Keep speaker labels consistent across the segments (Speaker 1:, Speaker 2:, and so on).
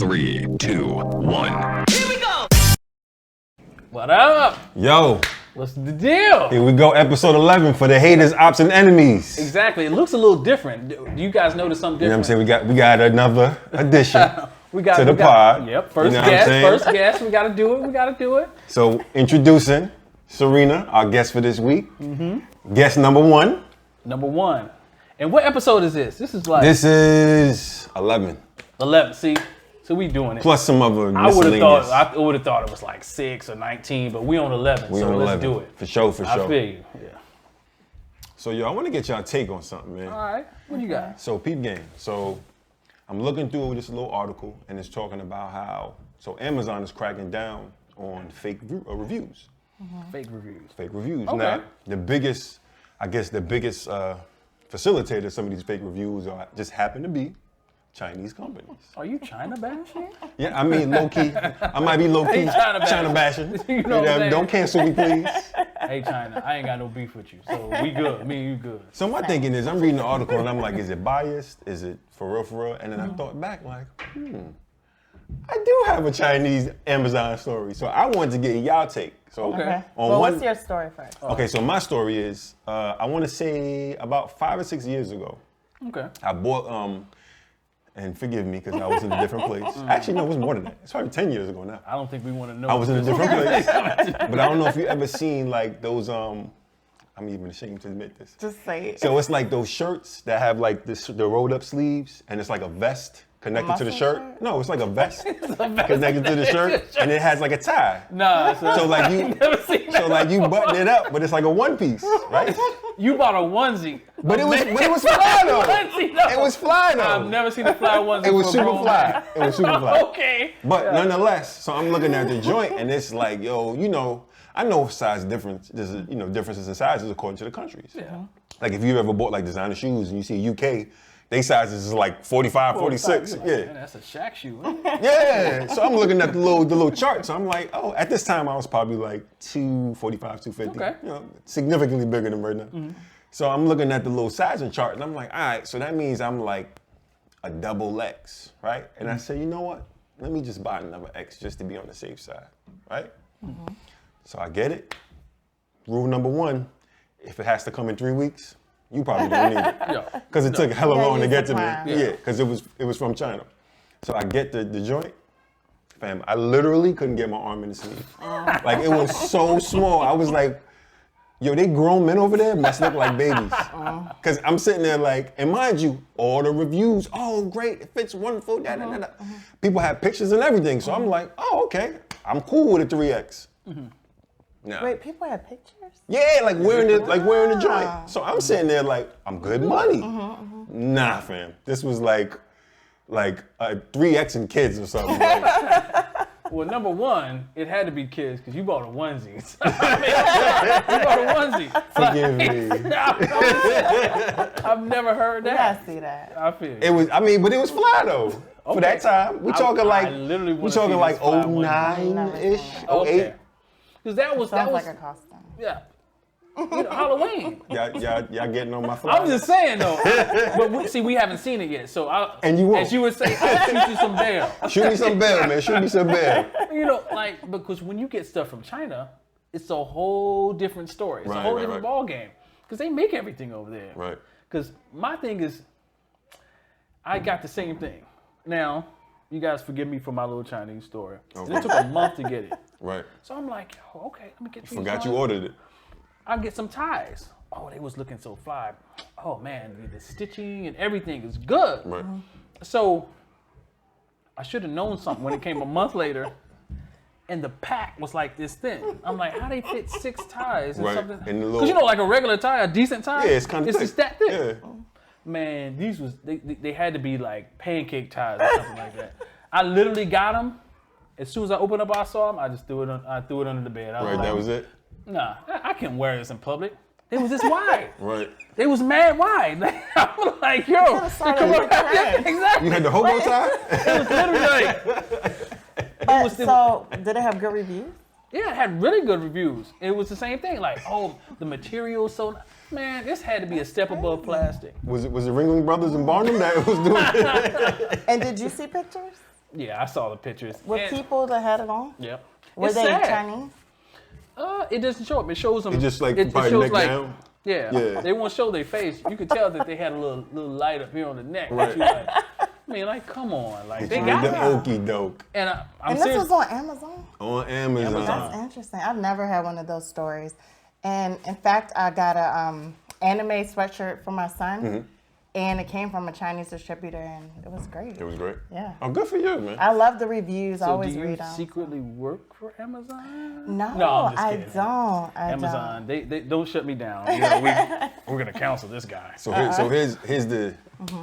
Speaker 1: 3, 2, 1.
Speaker 2: Here we go!
Speaker 3: What up?
Speaker 4: Yo,
Speaker 3: What's the deal?
Speaker 4: here we go, episode 11 for the haters, ops, and enemies.
Speaker 3: Exactly. It looks a little different. Do you guys notice something
Speaker 4: You know what I'm
Speaker 3: different?
Speaker 4: saying? We got another addition to the pod.
Speaker 3: Yep. First
Speaker 4: You know what I'm
Speaker 3: guest.
Speaker 4: saying?
Speaker 3: First guest. We got to do it. We got to do it.
Speaker 4: So introducing Cyrena, our guest for this week. Guest number one.
Speaker 3: Number one. And what episode is this? This is like
Speaker 4: This is 11
Speaker 3: 11. See, so we doing it.
Speaker 4: plus some other
Speaker 3: I would have
Speaker 4: miscellaneous.
Speaker 3: thought it was like 6 or 19, but we on 11.
Speaker 4: We
Speaker 3: so
Speaker 4: on
Speaker 3: let's
Speaker 4: 11.
Speaker 3: do it.
Speaker 4: For sure, for
Speaker 3: I
Speaker 4: sure.
Speaker 3: feel you. Yeah.
Speaker 4: So yo, I want to get y'all take on something, man.
Speaker 3: All right. What you got?
Speaker 4: So peep game. So I'm looking through this little article and it's talking about how Amazon is cracking down on fake reviews.
Speaker 3: Fake reviews.
Speaker 4: Fake reviews.
Speaker 3: Okay.
Speaker 4: Now, the biggest facilitator of some of these fake reviews just happen to be Chinese companies.
Speaker 3: Are you China bashing?
Speaker 4: Yeah, I mean, low key. I might be low key
Speaker 3: China
Speaker 4: bashing.
Speaker 3: You know what I'm saying?
Speaker 4: Don't cancel me, please.
Speaker 3: Hey China, I ain't got no beef with you, so we good. Me and you good.
Speaker 4: So my thinking is, I'm reading the article and I'm like, is it biased? Is it for real? And then I thought back, like, I do have a Chinese Amazon story. So I wanted to get y'all take. So
Speaker 3: Okay.
Speaker 5: Well, what's your story first?
Speaker 4: Okay, so my story is, I want to say about 5 or 6 years ago,
Speaker 3: Okay.
Speaker 4: I bought, and forgive me because I was in a different place. Actually, no, it was more than that. It's probably 10 years ago now.
Speaker 3: I don't think we want to know.
Speaker 4: I was in a different place. But I don't know if you ever seen like those, I'm even ashamed to admit this.
Speaker 5: Just say it.
Speaker 4: So it's like those shirts that have like the rolled up sleeves and it's like a vest connected to the
Speaker 5: muscle
Speaker 4: shirt.
Speaker 5: shirt?
Speaker 4: No, it's like a vest connected to the shirt and it has like a tie.
Speaker 3: Nah,
Speaker 4: So like you, button it up, but it's like a one piece, right?
Speaker 3: you bought a onesie.
Speaker 4: But it was fly though.
Speaker 3: Onesie, no.
Speaker 4: It was fly though.
Speaker 3: I've never seen a fly onesie.
Speaker 4: It was
Speaker 3: for a
Speaker 4: super
Speaker 3: grown
Speaker 4: fly.
Speaker 3: man.
Speaker 4: It was super fly.
Speaker 3: Okay.
Speaker 4: But nonetheless, so I'm looking at the joint and it's like, yo, I know size difference. There's differences in sizes according to the countries.
Speaker 3: Yeah.
Speaker 4: Like if you ever bought like designer shoes and you see UK, they sizes is like 45, 46.
Speaker 3: Man,
Speaker 4: Yeah.
Speaker 3: that's a Shaq shoe.
Speaker 4: Yeah. So I'm looking at the little chart. So I'm like, oh, at this time I was probably like 245, 250.
Speaker 3: Okay.
Speaker 4: Significantly bigger than right now. So I'm looking at the little sizing chart and I'm like, all right, so that means I'm like a double X, right? And I said, you know what? Let me just buy another X just to be on the safe side, right? So I get it. Rule number 1, if it has to come in 3 weeks, you probably don't need it.
Speaker 3: Yeah.
Speaker 4: Because it took hella long to
Speaker 5: use
Speaker 4: get
Speaker 5: the
Speaker 4: to me.
Speaker 5: plan.
Speaker 4: Yeah, because it was from China. So I get the joint. Fam, I literally couldn't get my arm in the sleeve. Like it was so small. I was like, yo, they grown men over there must look like babies. Because I'm sitting there like, and mind you, all the reviews, oh great, it fits wonderful, da da da da. People have pictures and everything. So I'm like, oh, okay. I'm cool with a 3X. Nah.
Speaker 5: Wait, people have pictures?
Speaker 4: Yeah, like wearing the joint. So I'm sitting there like, I'm good money. Nah, fam. This was like a 3X in kids or something. Like,
Speaker 3: Well, number one, it had to be kids because you bought a onesie. You bought a onesie.
Speaker 4: forgive me.
Speaker 3: I've never heard
Speaker 5: Yeah,
Speaker 3: that.
Speaker 5: I see that.
Speaker 3: I feel you.
Speaker 4: It was, but it was fly though. For that time, we talking
Speaker 3: I literally wanna see this fly one.
Speaker 4: 09-ish,
Speaker 3: Okay.
Speaker 4: 08.
Speaker 3: Because that was
Speaker 5: Sounds like a costume.
Speaker 3: yeah. Halloween.
Speaker 4: Y'all getting on my fly.
Speaker 3: I'm just saying though. But we haven't seen it yet. So
Speaker 4: And you won't.
Speaker 3: as you would say, I'll shoot you some bail.
Speaker 4: Shoot me some bail, man. Shoot me some bail.
Speaker 3: Because when you get stuff from China, it's a whole different story. It's a
Speaker 4: Right,
Speaker 3: whole
Speaker 4: right,
Speaker 3: different
Speaker 4: right.
Speaker 3: ball game. Because they make everything over there.
Speaker 4: Right.
Speaker 3: Because my thing is, I got the same thing. Now, you guys forgive me for my little Chinese story. And
Speaker 4: Okay.
Speaker 3: it took a month to get it.
Speaker 4: Right.
Speaker 3: So I'm like, okay, let me get these.
Speaker 4: Forgot you
Speaker 3: on.
Speaker 4: ordered it.
Speaker 3: I'll get some ties. Oh, they was looking so fly. Oh man, the stitching and everything is good.
Speaker 4: Right.
Speaker 3: So I should have known something when it came a month later, and the pack was like this thin. I'm like, how they fit 6 ties and
Speaker 4: Right.
Speaker 3: something?
Speaker 4: And the
Speaker 3: Because
Speaker 4: little-
Speaker 3: like a regular tie, a decent tie.
Speaker 4: Yeah, it's kind of
Speaker 3: It's
Speaker 4: thick.
Speaker 3: just that thick.
Speaker 4: Yeah.
Speaker 3: Man, these was they had to be like pancake ties or something like that. I literally got them. As soon as I opened up, I saw them. I just threw it under the bed. I was
Speaker 4: Right.
Speaker 3: like,
Speaker 4: That was it.
Speaker 3: Nah, I can't wear this in public. It was this wide.
Speaker 4: Right.
Speaker 3: They was mad wide. I was like, yo,
Speaker 5: started with that.
Speaker 3: exactly.
Speaker 4: You had the hobo tie.
Speaker 3: It was literally like,
Speaker 5: But
Speaker 3: was the-
Speaker 5: so, did it have good reviews?
Speaker 3: yeah, it had really good reviews. It was the same thing. Like, oh, the material so, man, this had to be a step above plastic.
Speaker 4: Was it Ringling Brothers and Barnum that was doing it?
Speaker 5: And did you see pictures?
Speaker 3: Yeah, I saw the pictures.
Speaker 5: With
Speaker 3: And-
Speaker 5: people that had it on?
Speaker 3: Yep.
Speaker 5: Were
Speaker 3: It's
Speaker 5: they
Speaker 3: sad.
Speaker 5: Chinese?
Speaker 3: It doesn't show up. It shows them.
Speaker 4: It just like
Speaker 3: it
Speaker 4: probably
Speaker 3: shows
Speaker 4: neck
Speaker 3: like
Speaker 4: down.
Speaker 3: yeah.
Speaker 4: Yeah.
Speaker 3: They won't show their face. You could tell that they had a little light up here on the neck.
Speaker 4: Right.
Speaker 3: You're like, I mean, like, come on, like they
Speaker 4: With
Speaker 3: got
Speaker 4: the
Speaker 3: it.
Speaker 4: okie doke
Speaker 3: And I'm
Speaker 5: And this
Speaker 3: serious.
Speaker 5: was on Amazon?
Speaker 4: on Amazon.
Speaker 5: That's interesting. I've never had one of those stories. And in fact, I got a anime sweatshirt for my son. And it came from a Chinese distributor, and it was great.
Speaker 4: It was great.
Speaker 5: Yeah.
Speaker 4: Oh, good for you, man.
Speaker 5: I love the reviews. I
Speaker 3: So
Speaker 5: always
Speaker 3: do you
Speaker 5: read them.
Speaker 3: secretly work for Amazon?
Speaker 5: No,
Speaker 3: I'm just
Speaker 5: I
Speaker 3: kidding.
Speaker 5: don't. I
Speaker 3: Amazon, they don't shut me down. You know, we're gonna cancel this guy.
Speaker 4: So here's the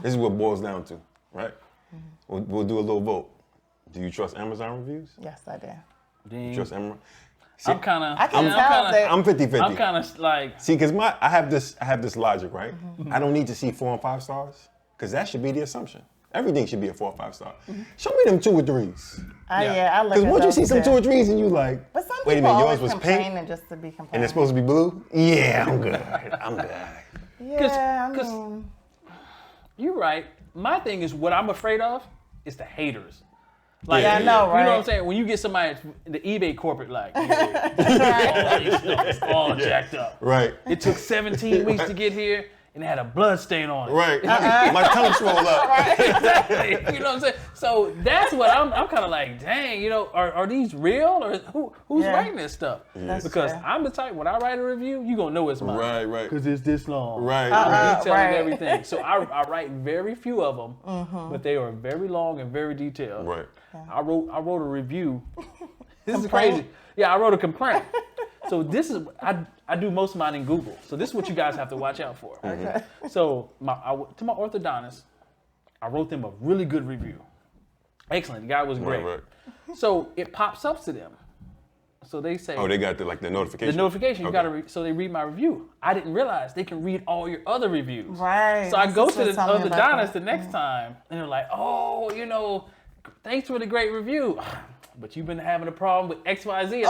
Speaker 4: this is what it boils down to, right? We'll do a little vote. Do you trust Amazon reviews?
Speaker 5: don't. Yes, I do.
Speaker 3: Ding.
Speaker 4: Trust Amazon?
Speaker 3: I'm kind of.
Speaker 5: I can tell that.
Speaker 4: I'm 50-50.
Speaker 3: I'm kind of like.
Speaker 4: See, because I have this logic, right? I don't need to see 4 and 5 stars, because that should be the assumption. Everything should be a 4 or 5 star. Show me them 2 or 3s.
Speaker 5: Yeah, I look
Speaker 4: Because
Speaker 5: at
Speaker 4: once you
Speaker 5: those
Speaker 4: see some
Speaker 5: too.
Speaker 4: 2 or 3s and you like,
Speaker 5: But some
Speaker 4: wait a
Speaker 5: people
Speaker 4: minute,
Speaker 5: always
Speaker 4: yours was
Speaker 5: complaining
Speaker 4: pink
Speaker 5: just to be complaining.
Speaker 4: and it's supposed to be blue? Yeah, I'm good. I'm good.
Speaker 5: Yeah, I
Speaker 3: 'cause-
Speaker 5: mean,
Speaker 3: You're right. My thing is what I'm afraid of is the haters. Like,
Speaker 5: Yeah, I know,
Speaker 3: You know what
Speaker 5: right?
Speaker 3: I'm saying? When you get somebody in the eBay corporate, like, all these stuff is all jacked up.
Speaker 4: Right.
Speaker 3: It took 17 weeks to get here, and it had a blood stain on it.
Speaker 4: Right. My tongue swelled up.
Speaker 3: Exactly. You know what I'm saying? So that's what I'm kind of like, dang, you know, are these real or who's
Speaker 5: Yeah.
Speaker 3: writing this stuff?
Speaker 5: That's
Speaker 3: Because
Speaker 5: true.
Speaker 3: I'm the type, when I write a review, you going to know it's mine.
Speaker 4: Right, right.
Speaker 3: Because it's this long.
Speaker 4: Right,
Speaker 3: I'm
Speaker 4: right.
Speaker 3: detailing
Speaker 5: Right.
Speaker 3: everything. So I write very few of them, but they are very long and very detailed.
Speaker 4: Right.
Speaker 3: I wrote a review. This is crazy. Yeah, I wrote a complaint. So this is I do most of mine in Google. So this is what you guys have to watch out for. Okay. So to my orthodontist, I wrote them a really good review. Excellent. The guy was great.
Speaker 4: Right, right.
Speaker 3: So it pops up to them. So they say
Speaker 4: Oh, they got the notification.
Speaker 3: the notification. You
Speaker 4: Okay.
Speaker 3: gotta so they read my review. I didn't realize they can read all your other reviews.
Speaker 5: right.
Speaker 3: So I
Speaker 5: My
Speaker 3: go
Speaker 5: sister
Speaker 3: to
Speaker 5: was
Speaker 3: the
Speaker 5: telling me about
Speaker 3: orthodontist the
Speaker 5: that.
Speaker 3: next time, and they're like, "Oh, you know, thanks for the great review, but you've been having a problem with X, Y, Z."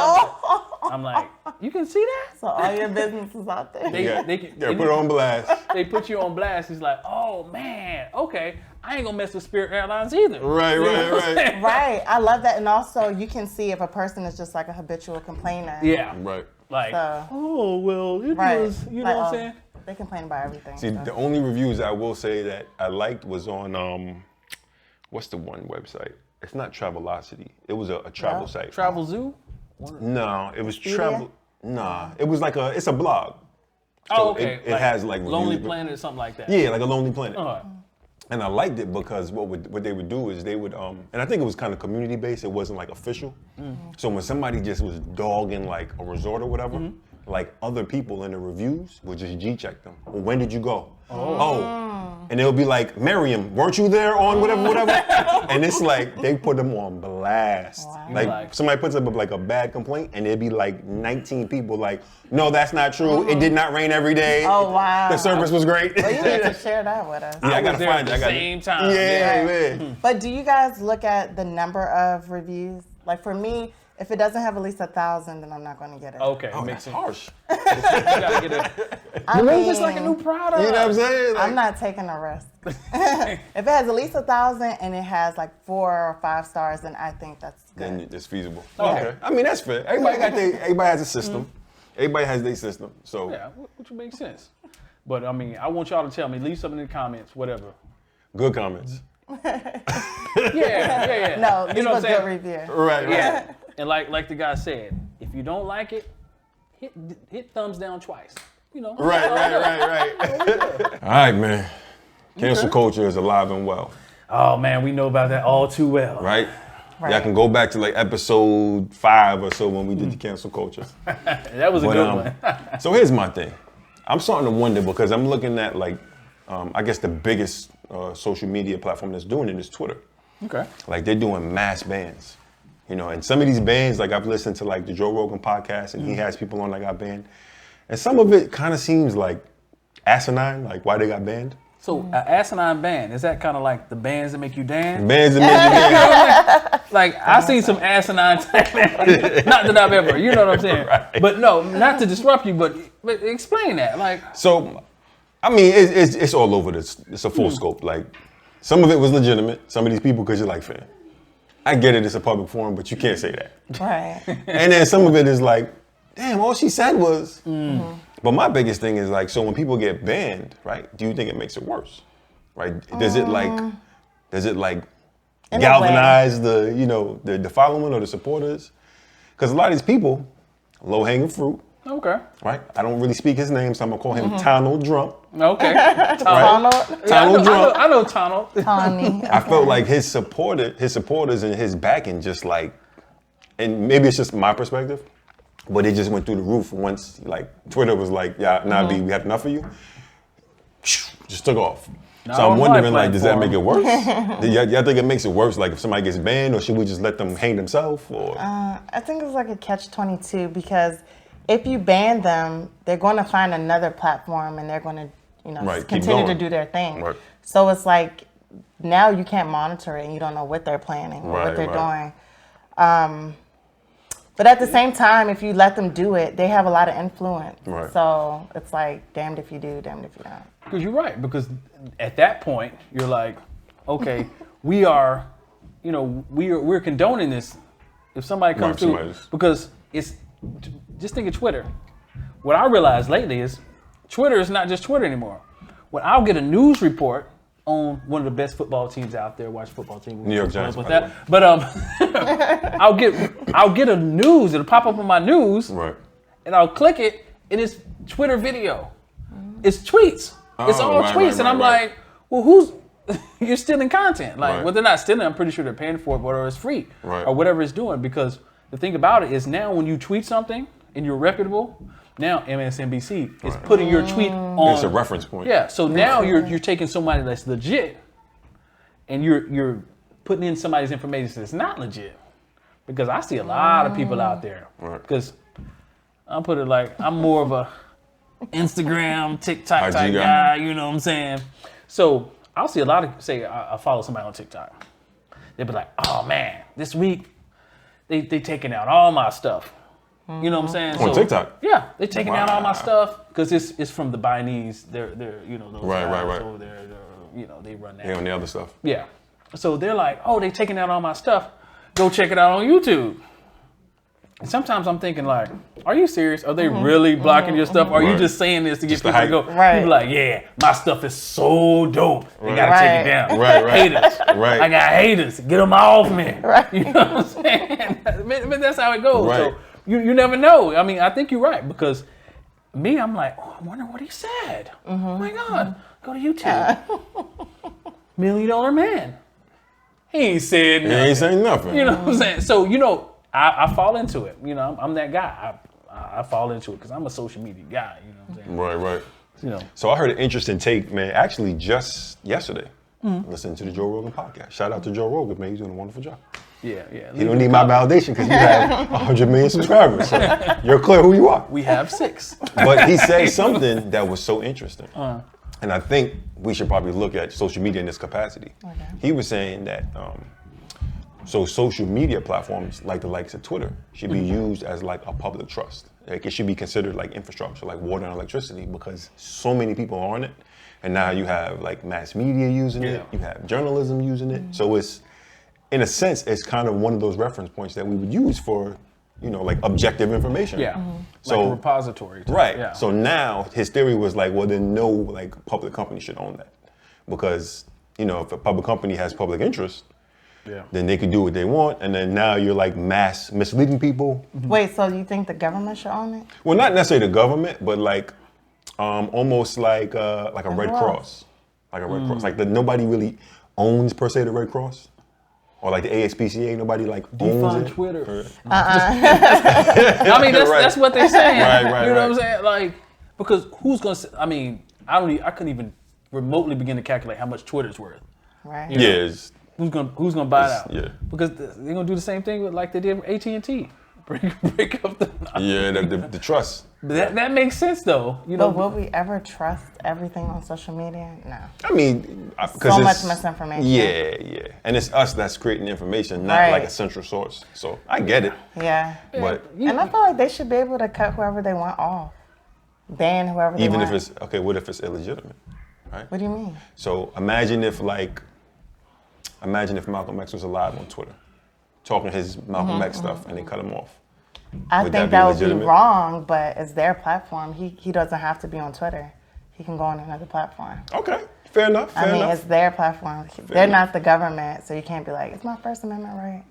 Speaker 3: I'm like, you can see that?
Speaker 5: So all your business is out there.
Speaker 3: They,
Speaker 4: Yeah,
Speaker 3: they can,
Speaker 4: yeah, put it on blast.
Speaker 3: They put you on blast. He's like, "Oh man, okay, I ain't gonna mess with Spirit Airlines either."
Speaker 4: Right,
Speaker 3: You know
Speaker 4: right,
Speaker 3: what I'm
Speaker 4: right.
Speaker 3: saying?
Speaker 5: Right. I love that. And also, you can see if a person is just like a habitual complainer.
Speaker 3: Yeah.
Speaker 4: Right.
Speaker 3: Like,
Speaker 5: So-
Speaker 3: oh well, it
Speaker 5: Right.
Speaker 3: was. You know
Speaker 5: Like,
Speaker 3: what I'm
Speaker 5: oh,
Speaker 3: saying?
Speaker 5: They complain about everything.
Speaker 4: See,
Speaker 5: so.
Speaker 4: the only reviews I will say that I liked was on what's the one website? It's not Travelocity. It was a travel
Speaker 5: No?
Speaker 4: site.
Speaker 3: Travel Zoo.
Speaker 4: No, it was
Speaker 5: Expedia?
Speaker 4: travel. Nah, it was like it's a blog.
Speaker 3: Oh,
Speaker 4: So
Speaker 3: okay.
Speaker 4: it has like
Speaker 3: Lonely
Speaker 4: reviews, but-
Speaker 3: Planet or something like that.
Speaker 4: Yeah, like a Lonely Planet.
Speaker 3: All right.
Speaker 4: And I liked it because what they would do is they would and I think it was kind of community based. It wasn't like official. So when somebody just was dogging like a resort or whatever, like other people in the reviews would just G-check them. Well, when did you go? Oh. And they'll be like, Miriam, weren't you there on whatever? And it's like they put them on blast.
Speaker 5: Wow.
Speaker 4: Like
Speaker 3: Like-
Speaker 4: somebody puts up like a bad complaint, and there'd be like 19 people like, no, that's not true. It did not rain every day.
Speaker 5: Oh, wow.
Speaker 4: The service was great.
Speaker 5: Well, you need to share that with us.
Speaker 4: Yeah, I gotta
Speaker 3: was there
Speaker 4: find
Speaker 3: at
Speaker 4: it.
Speaker 3: the
Speaker 4: I gotta,
Speaker 3: same time.
Speaker 4: Yeah,
Speaker 5: Yeah.
Speaker 4: man.
Speaker 5: But do you guys look at the number of reviews? Like for me, if it doesn't have at least 1,000, then I'm not going to get it.
Speaker 3: Okay,
Speaker 4: Oh,
Speaker 3: makes
Speaker 4: that's
Speaker 3: sense.
Speaker 4: harsh.
Speaker 3: You gotta get it.
Speaker 5: I
Speaker 3: Maybe
Speaker 5: mean,
Speaker 3: it's like a new product.
Speaker 4: You know what I'm saying? Like,
Speaker 5: I'm not taking a risk. If it has at least 1,000 and it has like 4 or 5 stars, then I think that's good.
Speaker 4: then it's feasible.
Speaker 3: Okay.
Speaker 4: Okay. I mean, that's fair. Everybody has a system. Everybody has their system. So
Speaker 3: Yeah, which makes sense. But I mean, I want y'all to tell me. Leave something in the comments, whatever.
Speaker 4: good comments.
Speaker 3: Yeah.
Speaker 5: No,
Speaker 3: you
Speaker 5: leave
Speaker 3: know
Speaker 5: a
Speaker 3: what I'm
Speaker 5: good
Speaker 3: saying?
Speaker 5: review.
Speaker 4: Right, right.
Speaker 3: Yeah. And like the guy said, if you don't like it, hit thumbs down twice. You know.
Speaker 4: Right. All right, man. Cancel culture is alive and well,
Speaker 3: Oh man, we know about that all too well.
Speaker 4: right?
Speaker 5: Right.
Speaker 4: Y'all can go back to like episode 5 or so when we did the cancel culture.
Speaker 3: That was a
Speaker 4: But,
Speaker 3: good one.
Speaker 4: so here's my thing. I'm starting to wonder because I'm looking at like, I guess the biggest social media platform that's doing it is Twitter.
Speaker 3: Okay.
Speaker 4: Like they're doing mass bans, you know, and some of these bans, like I've listened to like the Joe Rogan podcast and he has people on that got banned. And some of it kind of seems like asinine, like why they got banned.
Speaker 3: So an asinine band, is that kind of like the bands that make you dance?
Speaker 4: Bans that make you banned.
Speaker 3: Like I seen some asinine not that I've ever, you know what I'm saying?
Speaker 4: Right.
Speaker 3: But no, not to disrupt you, but explain that. Like
Speaker 4: So, I mean, it's all over this. It's a full scope. Like, some of it was legitimate. Some of these people, because you're like, fam, I get it, it's a public forum, but you can't say that.
Speaker 5: Right.
Speaker 4: And then some of it is like, damn, all she said was. But my biggest thing is like, so when people get banned, right? Do you think it makes it worse, right? Does it like
Speaker 5: In a
Speaker 4: galvanize the following or the supporters? Because a lot of these people, low hanging fruit,
Speaker 3: Okay.
Speaker 4: right? I don't really speak his name, so I'm gonna call him Tonald Drump.
Speaker 3: Okay.
Speaker 5: Tonald.
Speaker 4: Tonald Drump.
Speaker 3: I know Tonald.
Speaker 5: Tawny.
Speaker 4: I felt like his supporters and his backing just like, and maybe it's just my perspective, but it just went through the roof once like Twitter was like, yeah, nah, B, we had enough of you. Just took off. So I'm wondering, like, does that make it worse? Y'all think it makes it worse, like if somebody gets banned, or should we just let them hang themselves? Or
Speaker 5: I think it's like a catch-22 because if you ban them, they're going to find another platform and they're going to,
Speaker 4: Right, keep
Speaker 5: continue to
Speaker 4: going.
Speaker 5: do their thing.
Speaker 4: Right.
Speaker 5: So it's like now you can't monitor it and you don't know what they're planning or
Speaker 4: Right,
Speaker 5: what they're
Speaker 4: right.
Speaker 5: doing. But at the same time, if you let them do it, they have a lot of influence.
Speaker 4: Right.
Speaker 5: So it's like damned if you do, damned if you don't.
Speaker 3: Because you're right. Because at that point, you're like, okay, we are, we're condoning this. If somebody comes
Speaker 4: Right,
Speaker 3: through,
Speaker 4: somebody's-
Speaker 3: because it's just think of Twitter. What I realized lately is Twitter is not just Twitter anymore. When I'll get a news report on one of the best football teams out there, watch football team.
Speaker 4: New York Giants,
Speaker 3: with
Speaker 4: by the
Speaker 3: that. But I'll get a news. It'll pop up on my news,
Speaker 4: right.
Speaker 3: and I'll click it, and it's Twitter video. It's tweets. It's all
Speaker 4: right,
Speaker 3: tweets,
Speaker 4: right,
Speaker 3: and I'm
Speaker 4: right.
Speaker 3: like, well, who's you're stealing content? Like,
Speaker 4: Right.
Speaker 3: well, they're not stealing. I'm pretty sure they're paying for it, or it's free,
Speaker 4: Right.
Speaker 3: or whatever it's doing. Because the thing about it is now, when you tweet something and you're reputable, now MSNBC is putting your tweet on.
Speaker 4: It's a reference point.
Speaker 3: Yeah. So now you're taking somebody that's legit, and you're putting in somebody's information that's not legit. Because I see a lot of people out there.
Speaker 4: Right.
Speaker 3: Because I'll put it like, I'm more of a Instagram, TikTok
Speaker 4: IG
Speaker 3: type
Speaker 4: guy.
Speaker 3: guy, you know what I'm saying? So I'll see a lot of, say I follow somebody on TikTok. They'll be like, oh man, this week they taking out all my stuff. You know what I'm saying?
Speaker 4: On TikTok?
Speaker 3: Yeah, they taking out all my
Speaker 4: Wow.
Speaker 3: stuff because it's from the Chinese. They're those
Speaker 4: Right,
Speaker 3: guys
Speaker 4: right.
Speaker 3: over there. They run that.
Speaker 4: Yeah, on the other stuff.
Speaker 3: Yeah. So they're like, oh, they taking out all my stuff. Go check it out on YouTube. And sometimes I'm thinking like, are you serious? Are they really blocking your stuff? Or are you
Speaker 4: Right.
Speaker 3: just saying this to get
Speaker 4: Just the
Speaker 3: people to go?
Speaker 4: hype.
Speaker 5: Right.
Speaker 3: You be like, yeah, my stuff is so dope. They gotta
Speaker 5: Right.
Speaker 3: take it down.
Speaker 4: Right, right.
Speaker 3: Haters.
Speaker 4: Right.
Speaker 3: I got haters. Get them off me.
Speaker 5: Right.
Speaker 3: You know what I'm saying? But that's how it goes.
Speaker 4: Right.
Speaker 3: So you never know. I mean, I think you're right because me, I'm like, oh, I wonder what he said. Oh my God. Go to YouTube. $1 Million Man. He ain't said
Speaker 4: He
Speaker 3: nothing.
Speaker 4: ain't saying nothing.
Speaker 3: You know what I'm saying? So, I fall into it. I'm that guy. I fall into it because I'm a social media guy. You know what I'm saying?
Speaker 4: Right, right.
Speaker 3: You know.
Speaker 4: So I heard an interesting take, man, actually just yesterday. Listening to the Joe Rogan podcast. Shout out to Joe Rogan, man. He's doing a wonderful job.
Speaker 3: Yeah.
Speaker 4: You don't need my validation because you have 100 million subscribers. So you're clear who you are.
Speaker 3: We have 6.
Speaker 4: But he said something that was so interesting. And I think we should probably look at social media in this capacity.
Speaker 5: Okay.
Speaker 4: He was saying that so social media platforms like the likes of Twitter should be used as like a public trust. Like it should be considered like infrastructure, like water and electricity, because so many people are on it. And now you have like mass media using it, you have journalism using it. So it's, in a sense, it's kind of one of those reference points that we would use for, like objective information.
Speaker 3: Yeah.
Speaker 4: So
Speaker 3: Like a repository. type.
Speaker 4: right.
Speaker 3: Yeah.
Speaker 4: So now his theory was like, well, then no like public company should own that, because if a public company has public interest, then they could do what they want, and then now you're like mass misleading people.
Speaker 5: Wait, so you think the government should own it?
Speaker 4: Well, not necessarily the government, but like almost like a Red Cross, like a Red Cross. Like nobody really owns per se the Red Cross. Or like the ASPCA, nobody like owns
Speaker 3: Defund
Speaker 4: it.
Speaker 3: Twitter.
Speaker 5: Uh-uh.
Speaker 3: I mean, that's what they're saying.
Speaker 4: Right,
Speaker 3: You know
Speaker 4: right.
Speaker 3: what I'm saying? Like, because who's gonna? I mean, I couldn't even remotely begin to calculate how much Twitter's worth.
Speaker 5: Right.
Speaker 3: Yeah.
Speaker 4: Yeah,
Speaker 3: Who's gonna buy it out?
Speaker 4: yeah.
Speaker 3: Because they're gonna do the same thing with like they did with AT&T. Break up the.
Speaker 4: yeah, the trust.
Speaker 3: But that makes sense though.
Speaker 5: But will we ever trust everything on social media? No.
Speaker 4: I mean, because
Speaker 5: So much misinformation.
Speaker 4: Yeah, and it's us that's creating the information, not
Speaker 5: Right.
Speaker 4: like a central source. So I get it,
Speaker 5: Yeah.
Speaker 4: but
Speaker 5: And I feel like they should be able to cut whoever they want off. Ban whoever they
Speaker 4: even
Speaker 5: want.
Speaker 4: if it's okay, what if it's illegitimate, right?
Speaker 5: What do you mean?
Speaker 4: So imagine if Malcolm X was alive on Twitter, talking his Malcolm X stuff and they cut him off.
Speaker 5: I
Speaker 4: Would
Speaker 5: think
Speaker 4: that be
Speaker 5: that would be
Speaker 4: legitimate?
Speaker 5: wrong, but it's their platform. He doesn't have to be on Twitter. He can go on another platform.
Speaker 4: Okay, fair enough. Fair
Speaker 5: I mean,
Speaker 4: enough.
Speaker 5: it's their platform. They're not the government, so you can't be like, it's my First Amendment right.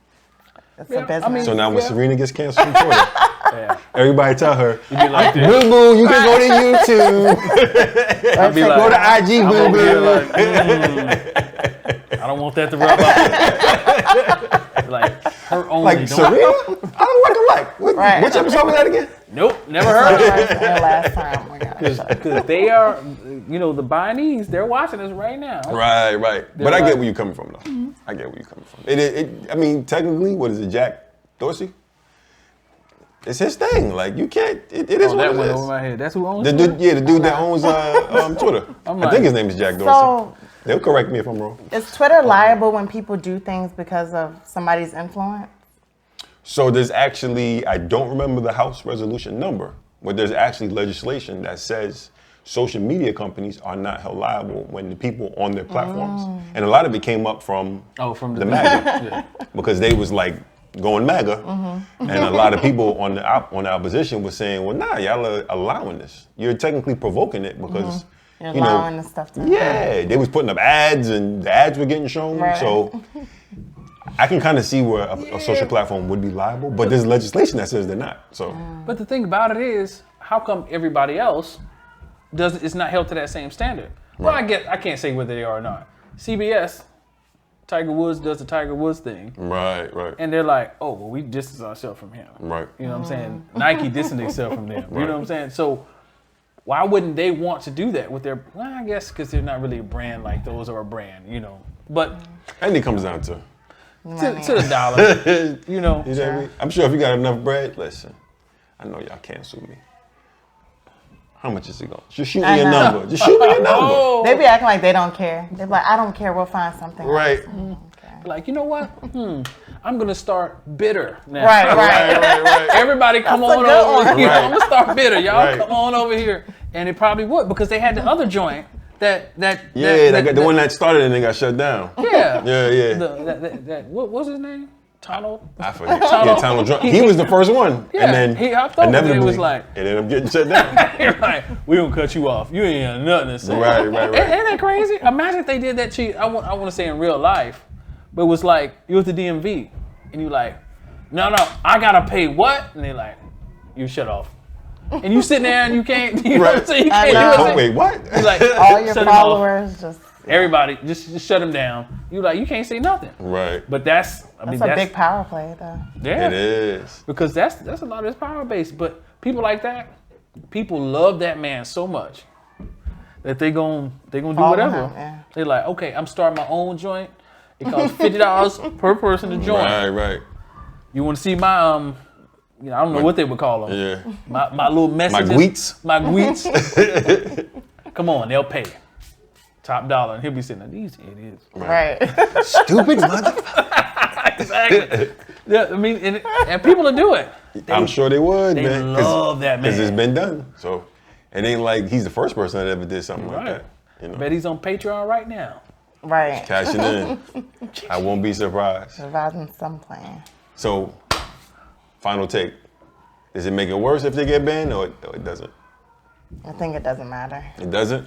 Speaker 5: It's a business.
Speaker 4: So now when Cyrena gets canceled from Twitter,
Speaker 3: Yeah.
Speaker 4: everybody tell her,
Speaker 3: You be like this.
Speaker 4: boo boo, you can go to YouTube.
Speaker 3: I'd be like,
Speaker 4: Go to IG,
Speaker 3: I'm
Speaker 4: boo
Speaker 3: over here
Speaker 4: boo.
Speaker 3: like, I don't want that to rub off. Like, her only.
Speaker 4: Like
Speaker 3: don't-
Speaker 4: Cyrena? I don't recollect.
Speaker 5: Right.
Speaker 4: Which episode was that again?
Speaker 3: Nope, never heard of it.
Speaker 5: First and last time. Oh my gosh.
Speaker 3: Because they are, you know, the Chinese, they're watching us right now.
Speaker 4: Right, right. But I
Speaker 3: like-
Speaker 4: get where you're coming from, though. I get where you're coming from. I mean, technically, what is it, Jack Dorsey? It's his thing. Like, you can't, it is
Speaker 3: Oh,
Speaker 4: what
Speaker 3: that
Speaker 4: it
Speaker 3: went
Speaker 4: is.
Speaker 3: over my head. That's who owns
Speaker 4: The
Speaker 3: it?
Speaker 4: dude, the dude that owns Twitter. I
Speaker 3: like-
Speaker 4: think his name is Jack Dorsey.
Speaker 5: So,
Speaker 4: They'll correct me if I'm wrong.
Speaker 5: is Twitter liable when people do things because of somebody's influence?
Speaker 4: So there's actually, I don't remember the House resolution number, but there's actually legislation that says social media companies are not held liable when the people on their platforms. And a lot of it came up from,
Speaker 3: From
Speaker 4: the MAGA,
Speaker 3: Yeah.
Speaker 4: because they was like going MAGA, and a lot of people on the opposition was saying, well, nah, y'all are allowing this. You're technically provoking it because,
Speaker 5: You're
Speaker 4: you know,
Speaker 5: allowing this stuff to happen.
Speaker 4: yeah, they was putting up ads and the ads were getting shown.
Speaker 5: Right.
Speaker 4: So I can kind of see where a social platform would be liable, but there's legislation that says they're not. So
Speaker 3: But the thing about it is, how come everybody else is not held to that same standard? Well, I can't say whether they are or not. CBS, Tiger Woods does the Tiger Woods thing,
Speaker 4: right,
Speaker 3: and they're like, oh, well, we distance ourselves from him.
Speaker 4: right.
Speaker 3: You know what I'm saying? Nike distancing themselves from them. You know what I'm saying? So why wouldn't they want to do that with their? Well, I guess because they're not really a brand like those or a brand, you know. But
Speaker 4: And it comes down to,
Speaker 3: to the dollar, you know.
Speaker 4: you know what I mean? I'm sure if you got enough bread, listen, I know y'all can't sue me. How much is it going? Just shoot me a
Speaker 5: know.
Speaker 4: number. Just shoot me a number.
Speaker 3: Oh,
Speaker 5: They be acting like they don't care. They be like, I don't care. We'll find something.
Speaker 4: Right.
Speaker 3: like, you know what? I'm gonna start bitter now.
Speaker 5: Right, right.
Speaker 4: right.
Speaker 3: Everybody come
Speaker 5: That's a
Speaker 3: on
Speaker 5: good
Speaker 3: over
Speaker 5: one.
Speaker 3: here.
Speaker 4: Right.
Speaker 3: I'm gonna start bitter. Y'all
Speaker 4: Right.
Speaker 3: come on over here. And it probably would because they had the other joint that
Speaker 4: Yeah, the one that started and then got shut down.
Speaker 3: Yeah.
Speaker 4: Yeah.
Speaker 3: What was his name? Tunnel?
Speaker 4: I forget. Yeah, Tunnel Drunk. He was the first one.
Speaker 3: Yeah,
Speaker 4: And then
Speaker 3: he hopped over and it
Speaker 4: inevitably,
Speaker 3: was like-
Speaker 4: it ended up getting shut down.
Speaker 3: You're like, we gonna cut you off. You ain't got nothing to say.
Speaker 4: Right.
Speaker 3: Ain't that crazy? Imagine if they did that to you. I want to say in real life, but it was like you was the DMV, and you like, no, I gotta pay what? And they like, you shut off, and you sitting there and you can't, you know what I'm saying? You can't
Speaker 5: know.
Speaker 3: do it.
Speaker 4: Wait, what?
Speaker 3: You like
Speaker 5: All your
Speaker 3: shut 'em off.
Speaker 5: followers just.
Speaker 3: Everybody, just shut them down. You like, you can't say nothing.
Speaker 4: Right.
Speaker 3: But that's
Speaker 5: That's a big power play, though.
Speaker 3: yeah,
Speaker 4: It is.
Speaker 3: because that's a lot of this power base. But people like that, people love that man so much that they gon' do
Speaker 5: Follow
Speaker 3: whatever.
Speaker 5: him, yeah.
Speaker 3: They're like, okay, I'm starting my own joint. It costs $50 per person to join.
Speaker 4: Right.
Speaker 3: You want to see my you know, I don't know what they would call them.
Speaker 4: Yeah.
Speaker 3: My little messages.
Speaker 4: gweets?
Speaker 3: My gweets. Come on, they'll pay. Top dollar, and he'll be sitting there. These idiots.
Speaker 5: Right.
Speaker 4: Stupid motherfucker.
Speaker 3: Exactly. Yeah, I mean, and people will do it.
Speaker 4: I'm sure they would,
Speaker 3: They
Speaker 4: man.
Speaker 3: love that man.
Speaker 4: Because it's been done. So it ain't like he's the first person that ever did something like
Speaker 3: Right.
Speaker 4: that. You know,
Speaker 3: Bet he's on Patreon right now.
Speaker 5: Right.
Speaker 4: cashing in. I won't be surprised.
Speaker 5: Revising some plan.
Speaker 4: So, final take. Does it make it worse if they get banned or it doesn't?
Speaker 5: I think it doesn't matter.
Speaker 4: It doesn't?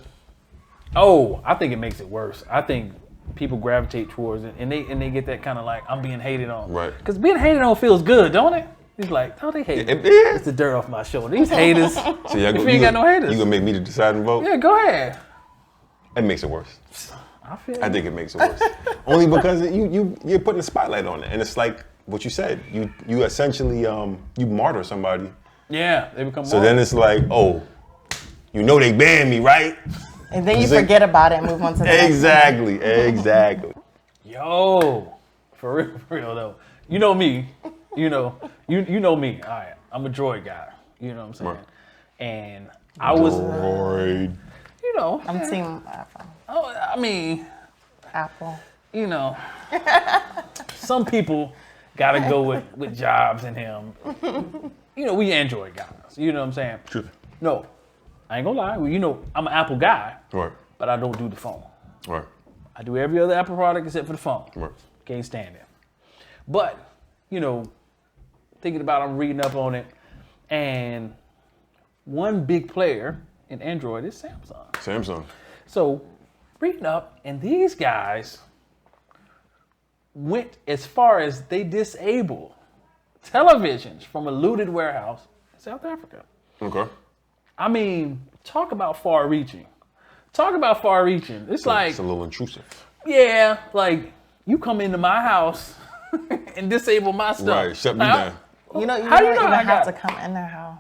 Speaker 3: Oh, I think it makes it worse. I think people gravitate towards it, and they get that kind of like, I'm being hated on.
Speaker 4: Right.
Speaker 3: Because being hated on feels good, don't it? He's like, oh, they hate me.
Speaker 4: It is.
Speaker 3: It's the dirt off my shoulder. These haters.
Speaker 4: So
Speaker 3: If you ain't got no haters.
Speaker 4: You gonna make me the deciding vote?
Speaker 3: Yeah, go ahead.
Speaker 4: It makes it worse.
Speaker 3: I feel
Speaker 4: I think it makes it worse. Only because you're putting a spotlight on it, and it's like what you said. You essentially you martyr somebody.
Speaker 3: Yeah, they become
Speaker 4: So then it's like, oh, you know they banned me, right?
Speaker 5: And then you
Speaker 4: Is it-
Speaker 5: forget about it and move on to the next.
Speaker 4: Exactly.
Speaker 3: Yo, for real though. You know me. You know me. All right, I'm a droid guy. You know what I'm saying?
Speaker 4: Right.
Speaker 3: And I was,
Speaker 4: Droid.
Speaker 3: you know.
Speaker 5: I'm team Apple.
Speaker 3: Oh, I mean,
Speaker 5: Apple.
Speaker 3: you know, some people gotta go with Jobs and him. You know, we Android guys. You know what I'm saying?
Speaker 4: Sure.
Speaker 3: No, I ain't gonna lie. Well, you know, I'm an Apple guy,
Speaker 4: Right.
Speaker 3: but I don't do the phone.
Speaker 4: Right.
Speaker 3: I do every other Apple product except for the phone.
Speaker 4: Right.
Speaker 3: Can't stand it. But thinking about, I'm reading up on it, and one big player in Android is Samsung.
Speaker 4: Samsung.
Speaker 3: So reading up, and these guys went as far as they disable televisions from a looted warehouse in South Africa.
Speaker 4: Okay.
Speaker 3: I mean, talk about far-reaching. It's like,
Speaker 4: it's a little intrusive.
Speaker 3: yeah, like you come into my house and disable my stuff.
Speaker 4: Right, shut me down.
Speaker 5: You
Speaker 3: How
Speaker 5: don't
Speaker 3: you know
Speaker 5: even
Speaker 3: I
Speaker 5: have
Speaker 3: got
Speaker 5: to come in their house.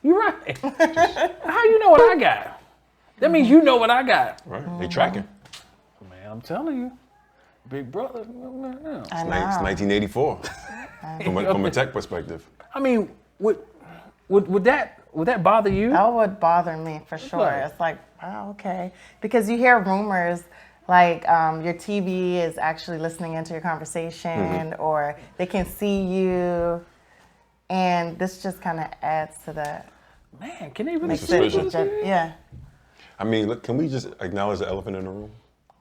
Speaker 3: You're right. How you know what I got? That means you know what I got.
Speaker 4: Right, they tracking.
Speaker 3: Man, I'm telling you, big brother.
Speaker 5: I know.
Speaker 4: It's 1984 from a tech perspective.
Speaker 3: I mean, would that bother you?
Speaker 5: That would bother me for sure.
Speaker 3: Right.
Speaker 5: It's like, oh, okay. Because you hear rumors like your TV is actually listening into your conversation or they can see you. And this just kind of adds to that.
Speaker 3: Man, can they really
Speaker 5: Makes
Speaker 3: see
Speaker 5: it,
Speaker 3: it?
Speaker 5: yeah.
Speaker 4: I mean, look, can we just acknowledge the elephant in the room?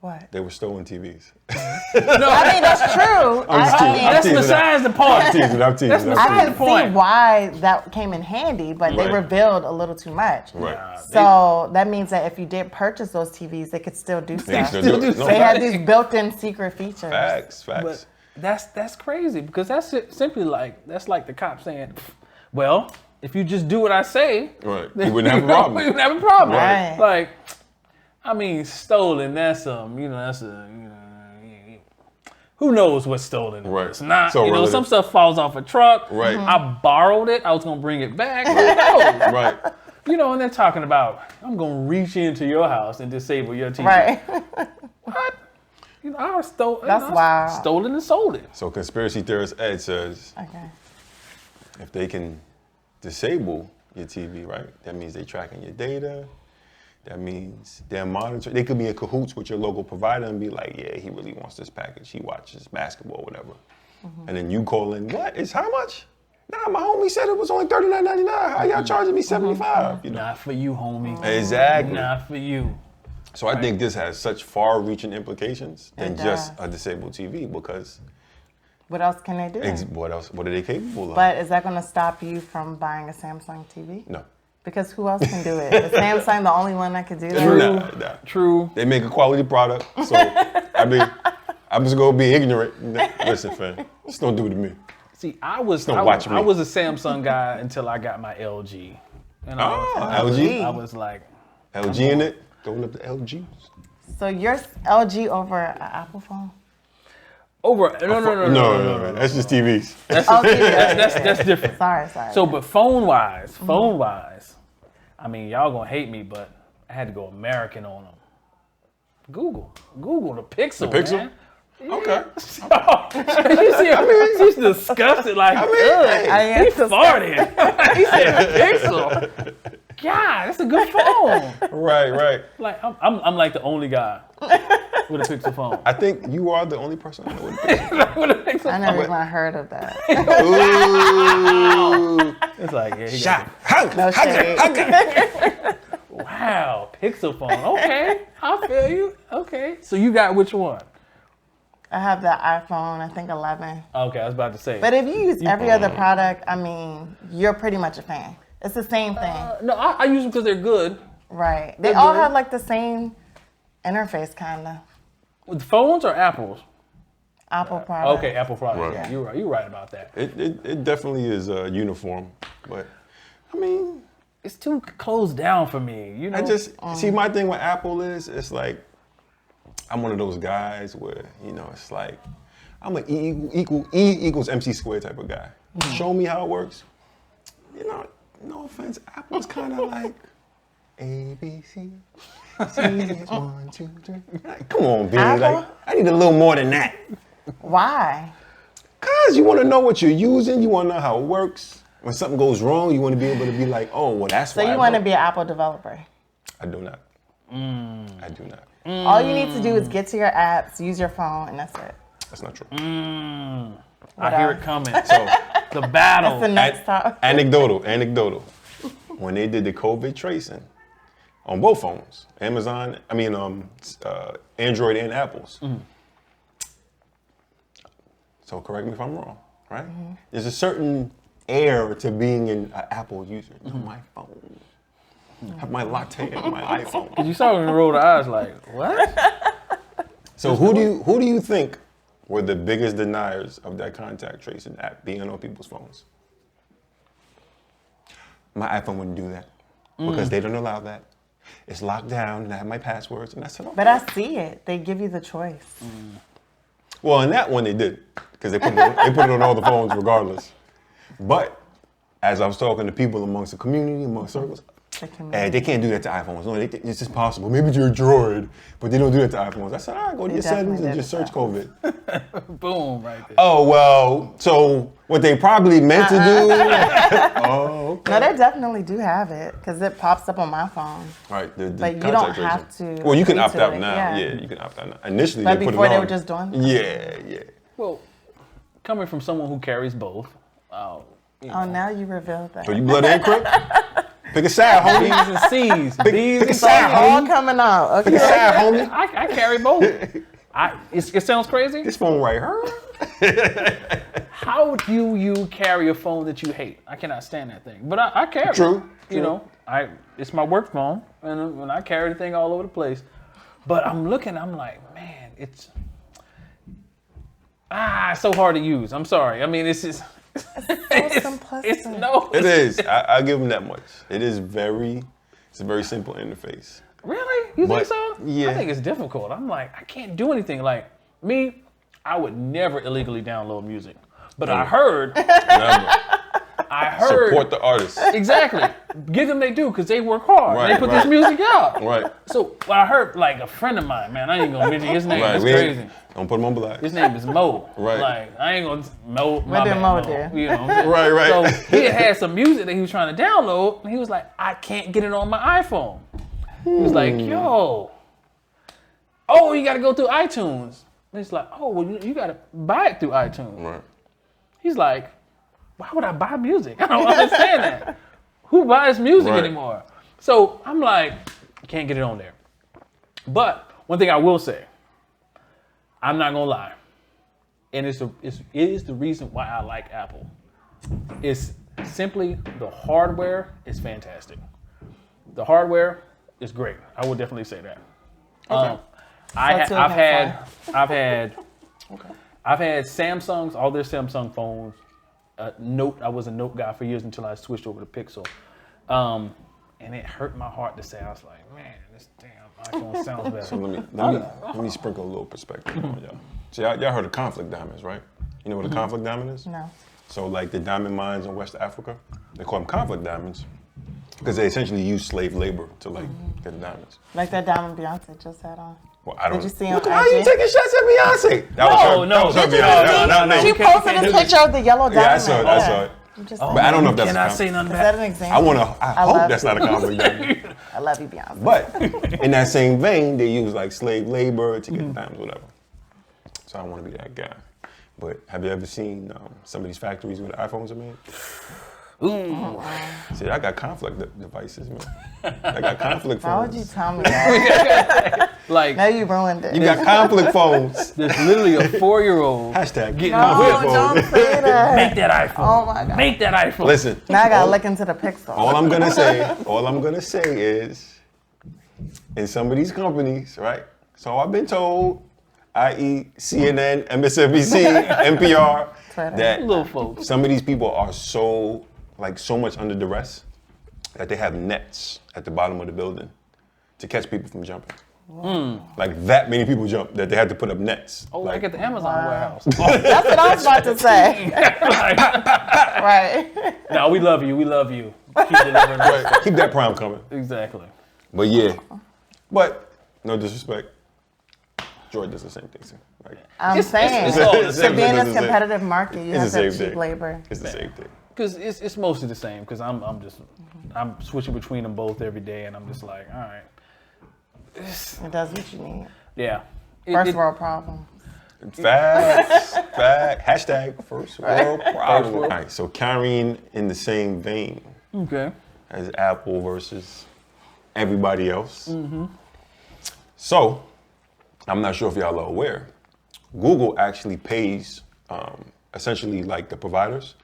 Speaker 5: What?
Speaker 4: They were stolen TVs.
Speaker 5: I mean, that's true.
Speaker 3: That's besides the point.
Speaker 4: I'm teasing.
Speaker 3: That's
Speaker 5: I
Speaker 3: besides
Speaker 5: can
Speaker 3: the point.
Speaker 5: see why that came in handy, but they
Speaker 4: Right.
Speaker 5: revealed a little too much.
Speaker 4: Right.
Speaker 5: So that means that if you did purchase those TVs, they could still do
Speaker 4: They can
Speaker 5: stuff.
Speaker 4: still do it. No,
Speaker 5: They had these built-in secret features.
Speaker 4: facts.
Speaker 3: But that's crazy because that's simply that's like the cop saying, well, if you just do what I say,
Speaker 4: Right. You wouldn't have a problem.
Speaker 3: We wouldn't have a problem.
Speaker 5: Right.
Speaker 3: Like, I mean, stolen. That's who knows what's stolen?
Speaker 4: Right.
Speaker 3: It's not.
Speaker 4: So relative.
Speaker 3: Some stuff falls off a truck.
Speaker 4: Right.
Speaker 3: I borrowed it. I was gonna bring it back. Who knows?
Speaker 4: Right.
Speaker 3: And they're talking about, I'm gonna reach into your house and disable your TV.
Speaker 5: Right.
Speaker 3: What? I stole.
Speaker 5: That's wild.
Speaker 3: Stolen and sold it.
Speaker 4: So conspiracy theorist Ed says
Speaker 5: Okay.
Speaker 4: if they can disable your TV, right, that means they're tracking your data. That means they're monitoring. They could be in cahoots with your local provider and be like, yeah, he really wants this package. He watches basketball, whatever. And then you call in, what? It's how much? Nah, my homie said it was only $39.99. How y'all charging me $75?
Speaker 3: Not for you, homie.
Speaker 4: Exactly.
Speaker 3: Not for you.
Speaker 4: So I think this has such far-reaching implications than
Speaker 5: It
Speaker 4: just
Speaker 5: does.
Speaker 4: a disabled TV because
Speaker 5: What else can they do?
Speaker 4: what else? What are they capable of?
Speaker 5: But is that going to stop you from buying a Samsung TV?
Speaker 4: No.
Speaker 5: Because who else can do it? Is Samsung the only one that could do that?
Speaker 4: Nah.
Speaker 3: True.
Speaker 4: They make a quality product, so I mean, I'm just gonna be ignorant. Listen, fam, just don't do it to me.
Speaker 3: See, I was
Speaker 4: Don't watch me.
Speaker 3: a Samsung guy until I got my LG.
Speaker 4: LG?
Speaker 3: I was like,
Speaker 4: LG in it, throwing up the LGs.
Speaker 5: So you're LG over an Apple phone?
Speaker 3: no.
Speaker 4: That's just TVs.
Speaker 5: Oh, TV.
Speaker 3: That's different.
Speaker 5: Sorry.
Speaker 3: So, but phone wise, I mean, y'all gonna hate me, but I had to go American on them. Google the Pixel.
Speaker 4: The Pixel?
Speaker 3: Man.
Speaker 4: Okay.
Speaker 3: You see, she's disgusted. Like, ugh,
Speaker 4: hey,
Speaker 3: he farted. He said Pixel. God, that's a good phone.
Speaker 4: Right.
Speaker 3: Like, I'm like the only guy with a Pixel phone.
Speaker 4: I think you are the only person I know with a Pixel.
Speaker 3: With a Pixel
Speaker 5: I never even heard of that.
Speaker 4: Ooh.
Speaker 3: It's like, yeah, he
Speaker 4: Shot.
Speaker 5: No shade.
Speaker 3: wow, Pixel phone. Okay, I feel you. Okay, so you got which one?
Speaker 5: I have the iPhone, I think 11.
Speaker 3: Okay, I was about to say.
Speaker 5: But if you use every other product, I mean, you're pretty much a fan. It's the same thing.
Speaker 3: No, I use them because they're good.
Speaker 5: Right. They
Speaker 3: They're
Speaker 5: all
Speaker 3: good.
Speaker 5: have like the same interface, kind of.
Speaker 3: With phones or Apples?
Speaker 5: Apple product.
Speaker 3: Okay, Apple product.
Speaker 4: Right.
Speaker 3: Yeah, you're right about that.
Speaker 4: It definitely is uniform, but I mean,
Speaker 3: It's too closed down for me. You know.
Speaker 4: I just see my thing with Apple is it's like I'm one of those guys where it's like I'm an E equals MC squared type of guy. Show me how it works. No offense, Apple's kind of like A B C. C is 1 2 3. Like, come on, baby.
Speaker 5: Apple?
Speaker 4: Like I need a little more than that.
Speaker 5: Why?
Speaker 4: Cause you want to know what you're using. You want to know how it works. When something goes wrong, you want to be able to be like, oh, well, that's
Speaker 5: So
Speaker 4: why.
Speaker 5: you want to be an Apple developer?
Speaker 4: I do not. I do not.
Speaker 5: All you need to do is get to your apps, use your phone, and that's it.
Speaker 4: That's not true.
Speaker 3: I hear it coming.
Speaker 4: So
Speaker 3: The battle.
Speaker 5: That's the next topic.
Speaker 4: anecdotal. When they did the COVID tracing on both phones, Android and Apple's. So correct me if I'm wrong. right? There's a certain air to being an Apple user. My phone. Have my latte on my iPhone.
Speaker 3: You saw when you rolled the eyes like, what?
Speaker 4: So who do you think were the biggest deniers of that contact tracing app being on people's phones? My iPhone wouldn't do that because they don't allow that. It's locked down and I have my passwords and I said, okay.
Speaker 5: But I see it. They give you the choice.
Speaker 4: Well, in that one they did because they put it on all the phones regardless. But as I was talking to people amongst the community, amongst circles, and they can't do that to iPhones. No, it's just possible. Maybe you're a droid, but they don't do that to iPhones. I said, all right, go to your settings and just search COVID.
Speaker 3: Boom, right there.
Speaker 4: Oh, well, so what they probably meant to do. Oh, okay.
Speaker 5: No, they definitely do have it because it pops up on my phone.
Speaker 4: Right, the
Speaker 5: But you
Speaker 4: contact
Speaker 5: don't
Speaker 4: tracing.
Speaker 5: have to.
Speaker 4: Well, you can
Speaker 5: agree
Speaker 4: opt
Speaker 5: to
Speaker 4: out
Speaker 5: it.
Speaker 4: now. Yeah, you can opt out now. Initially,
Speaker 5: But
Speaker 4: they put it
Speaker 5: before they
Speaker 4: on.
Speaker 5: were just doing it?
Speaker 4: Yeah.
Speaker 3: Well, coming from someone who carries both,
Speaker 5: Oh, now you revealed that.
Speaker 4: So you blood and crip? Pick a side, homie.
Speaker 3: B's and C's.
Speaker 4: Pick
Speaker 3: B's
Speaker 4: a
Speaker 3: and
Speaker 4: side,
Speaker 3: C's.
Speaker 5: All
Speaker 4: homie.
Speaker 5: coming out.
Speaker 4: Pick a
Speaker 5: Okay.
Speaker 4: side, homie.
Speaker 3: I carry both. It sounds crazy.
Speaker 4: This phone right here.
Speaker 3: How do you carry a phone that you hate? I cannot stand that thing, but I carry it.
Speaker 4: True.
Speaker 3: You know, it's my work phone, and I carry the thing all over the place. But I'm looking, I'm like, man, it's so hard to use. I'm sorry. I mean, it's just
Speaker 5: simplistic.
Speaker 4: It is. I give them that much. It's a very simple interface.
Speaker 3: Really? You think
Speaker 4: But,
Speaker 3: so?
Speaker 4: yeah.
Speaker 3: I think it's difficult. I'm like, I can't do anything. Like me, I would never illegally download music. But I heard
Speaker 4: Never. Support the artist.
Speaker 3: exactly. Give them they do because they work hard.
Speaker 4: Right,
Speaker 3: They put
Speaker 4: right.
Speaker 3: this music out.
Speaker 4: Right.
Speaker 3: So I heard like a friend of mine, man. I ain't gonna mention his name.
Speaker 4: Right.
Speaker 3: That's
Speaker 4: We ain't-
Speaker 3: crazy.
Speaker 4: Don't put him on blast.
Speaker 3: His name is Mo.
Speaker 4: Right.
Speaker 3: Like I ain't gonna Mo.
Speaker 5: What
Speaker 3: My
Speaker 5: did
Speaker 3: bad,
Speaker 5: Mo do?
Speaker 3: You know. What I'm saying?
Speaker 4: Right, right.
Speaker 3: So he had some music that he was trying to download, and he was like, I can't get it on my iPhone. He was like, yo. Oh, you got to go through iTunes. And he's like, oh, well, you got to buy it through iTunes.
Speaker 4: Right.
Speaker 3: He's like, why would I buy music? I don't understand that. Who buys music
Speaker 4: Right.
Speaker 3: anymore? So I'm like, can't get it on there. But one thing I will say, I'm not gonna lie, and it is the reason why I like Apple. It's simply the hardware is fantastic. The hardware is great. I would definitely say that. I've had Samsungs, all their Samsung phones. Note, I was a Note guy for years until I switched over to Pixel. And it hurt my heart to say, I was like, man, this damn iPhone sounds better.
Speaker 4: So let me sprinkle a little perspective on y'all. So y'all heard of conflict diamonds, right? You know what a conflict diamond is?
Speaker 5: No.
Speaker 4: So like the diamond mines in West Africa, they call them conflict diamonds because they essentially use slave labor to like get the diamonds.
Speaker 5: Like that diamond Beyonce just had on.
Speaker 4: Well, I don't.
Speaker 5: Did you see on
Speaker 4: Look, how you
Speaker 5: IG?
Speaker 4: taking shots at Beyonce? That was her.
Speaker 3: No,
Speaker 4: That was her
Speaker 3: did you
Speaker 4: Beyonce. No.
Speaker 5: She posted this picture of the yellow diamond.
Speaker 4: Yeah, I saw it. I saw it.
Speaker 5: I'm just
Speaker 4: But I don't know if that's a
Speaker 3: Cannot
Speaker 4: conflict.
Speaker 3: say nothing
Speaker 5: Is that
Speaker 3: bad.
Speaker 5: an example?
Speaker 4: I
Speaker 5: love
Speaker 4: hope that's not a
Speaker 5: you.
Speaker 4: conflict diamond.
Speaker 5: I love you, Beyonce.
Speaker 4: But in that same vein, they use like slave labor to get diamonds, whatever. So I don't want to be that guy. But have you ever seen some of these factories where the iPhones are made? See, I got conflict devices, man. I got conflict
Speaker 5: Why would
Speaker 4: phones.
Speaker 5: you tell me that?
Speaker 3: Like,
Speaker 5: Now you ruined it.
Speaker 4: You got conflict phones.
Speaker 3: there's literally a 4-year-old
Speaker 4: Hashtag
Speaker 3: getting
Speaker 5: no,
Speaker 4: conflict
Speaker 5: don't
Speaker 4: phones.
Speaker 5: say that.
Speaker 3: Make that iPhone.
Speaker 5: Oh my God.
Speaker 3: Make that iPhone.
Speaker 4: Listen.
Speaker 5: Now I gotta look into the Pixel.
Speaker 4: All I'm gonna say is, in some of these companies, right? So I've been told, i.e., CNN, MSNBC, NPR,
Speaker 5: Twitter.
Speaker 4: that
Speaker 3: Little folks.
Speaker 4: some of these people are so much under duress that they have nets at the bottom of the building to catch people from jumping. Like that many people jump that they had to put up nets.
Speaker 3: Oh, like at the Amazon warehouse.
Speaker 5: That's what I was about to say. Right.
Speaker 3: No, we love you. We love you. Keep delivering us.
Speaker 4: Right, keep that prime coming.
Speaker 3: Exactly.
Speaker 4: But yeah, but no disrespect, Jordan does the same thing too. Right?
Speaker 5: I'm saying,
Speaker 3: it's all the
Speaker 5: to
Speaker 3: same.
Speaker 5: be in
Speaker 4: It's
Speaker 5: this
Speaker 4: the same.
Speaker 5: competitive market, you
Speaker 4: It's
Speaker 5: have
Speaker 4: the
Speaker 5: to have
Speaker 4: same
Speaker 5: cheap
Speaker 4: thing.
Speaker 5: labor.
Speaker 4: It's the same thing.
Speaker 3: Because it's mostly the same. Because I'm switching between them both every day, and I'm just like, all right.
Speaker 5: It does what you need.
Speaker 3: Yeah.
Speaker 5: First world problem.
Speaker 4: Facts. Hashtag first world problem.
Speaker 3: world.
Speaker 4: All right, so carrying in the same vein
Speaker 3: Okay.
Speaker 4: as Apple versus everybody else. So, I'm not sure if y'all are aware, Google actually pays essentially like the providers,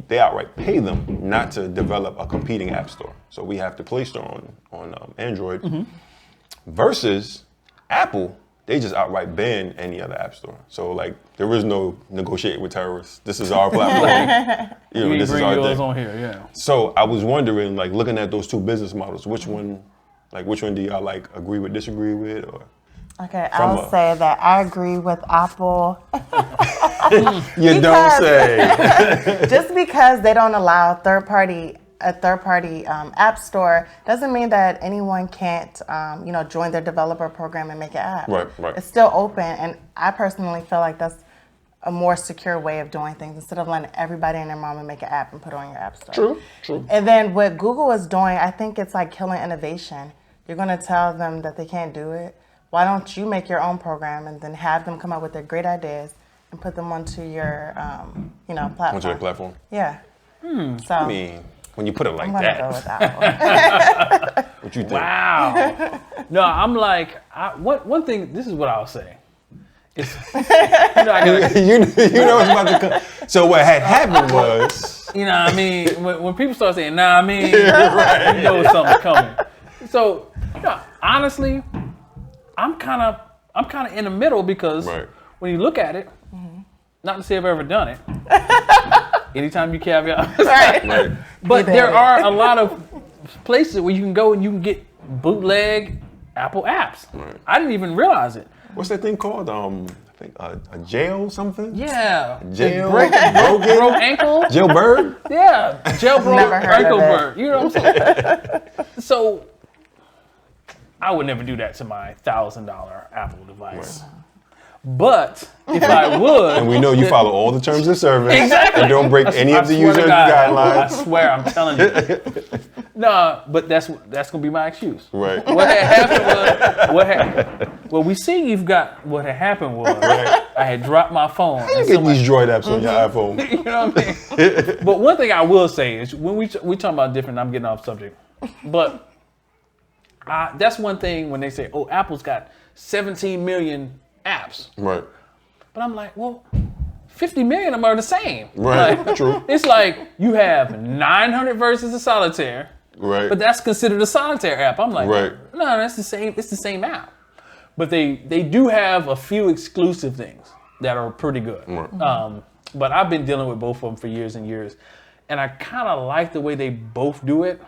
Speaker 4: they outright pay them not to develop a competing app store. So we have the Play Store on Android versus Apple. They just outright ban any other app store. So like there is no negotiating with terrorists. This is our platform. This is our
Speaker 3: yours
Speaker 4: thing.
Speaker 3: on here, yeah.
Speaker 4: So I was wondering, like looking at those two business models, which one do y'all like agree with, disagree with, or?
Speaker 5: Okay, I'll say that I agree with Apple.
Speaker 4: You don't say.
Speaker 5: Just because they don't allow a third party app store doesn't mean that anyone can't, join their developer program and make an app.
Speaker 4: Right.
Speaker 5: It's still open, and I personally feel like that's a more secure way of doing things instead of letting everybody and their mama make an app and put it on your app store.
Speaker 4: True.
Speaker 5: And then what Google is doing, I think it's like killing innovation. You're going to tell them that they can't do it. Why don't you make your own program and then have them come up with their great ideas and put them onto your, platform?
Speaker 4: Onto your platform?
Speaker 5: Yeah. So
Speaker 4: I mean, when you put it like
Speaker 5: I'm gonna
Speaker 4: that,
Speaker 5: go with that one.
Speaker 4: what you think?
Speaker 3: Wow. No, I'm like, one thing, this is what I'll say. It's,
Speaker 4: you know it's about to come. So what had happened was,
Speaker 3: what I mean? When people start saying, nah, I mean, you know something's coming. So, honestly, I'm kind of in the middle because when you look at it, not to say I've ever done it. Anytime you caveat,
Speaker 5: Right.
Speaker 3: But there are a lot of places where you can go and you can get bootleg Apple apps.
Speaker 4: Right.
Speaker 3: I didn't even realize it.
Speaker 4: what's that thing called? I think a jail something.
Speaker 3: Yeah.
Speaker 4: Jail.
Speaker 3: Broke ankle.
Speaker 4: Jailbird.
Speaker 3: Yeah. Jailbroke
Speaker 5: Never heard
Speaker 3: ankle
Speaker 5: of it.
Speaker 3: bird. You know what I'm saying? So I would never do that to my $1,000 Apple device.
Speaker 4: Right.
Speaker 3: But if I would,
Speaker 4: And we know you follow all the terms of service.
Speaker 3: Exactly.
Speaker 4: And don't break any of the
Speaker 3: swear to
Speaker 4: user
Speaker 3: God,
Speaker 4: guidelines.
Speaker 3: I swear, I'm telling you. No, but that's gonna be my excuse.
Speaker 4: Right.
Speaker 3: What had happened was, well, we see you've got. What had happened was, I had dropped my phone.
Speaker 4: You get these Droid apps on your iPhone.
Speaker 3: You know what I mean? But one thing I will say is when we talking about different, I'm getting off subject. But that's one thing when they say, "Oh, Apple's got 17 million apps."
Speaker 4: Right.
Speaker 3: But I'm like, well, 50 million of them are the same.
Speaker 4: Right.
Speaker 3: Like,
Speaker 4: True.
Speaker 3: It's like you have 900 versions of Solitaire,
Speaker 4: Right.
Speaker 3: but that's considered a Solitaire app. I'm like,
Speaker 4: Right.
Speaker 3: no, that's the same. It's the same app. But they do have a few exclusive things that are pretty good.
Speaker 4: Right.
Speaker 3: But I've been dealing with both of them for years and years, and I kind of like the way they both do it.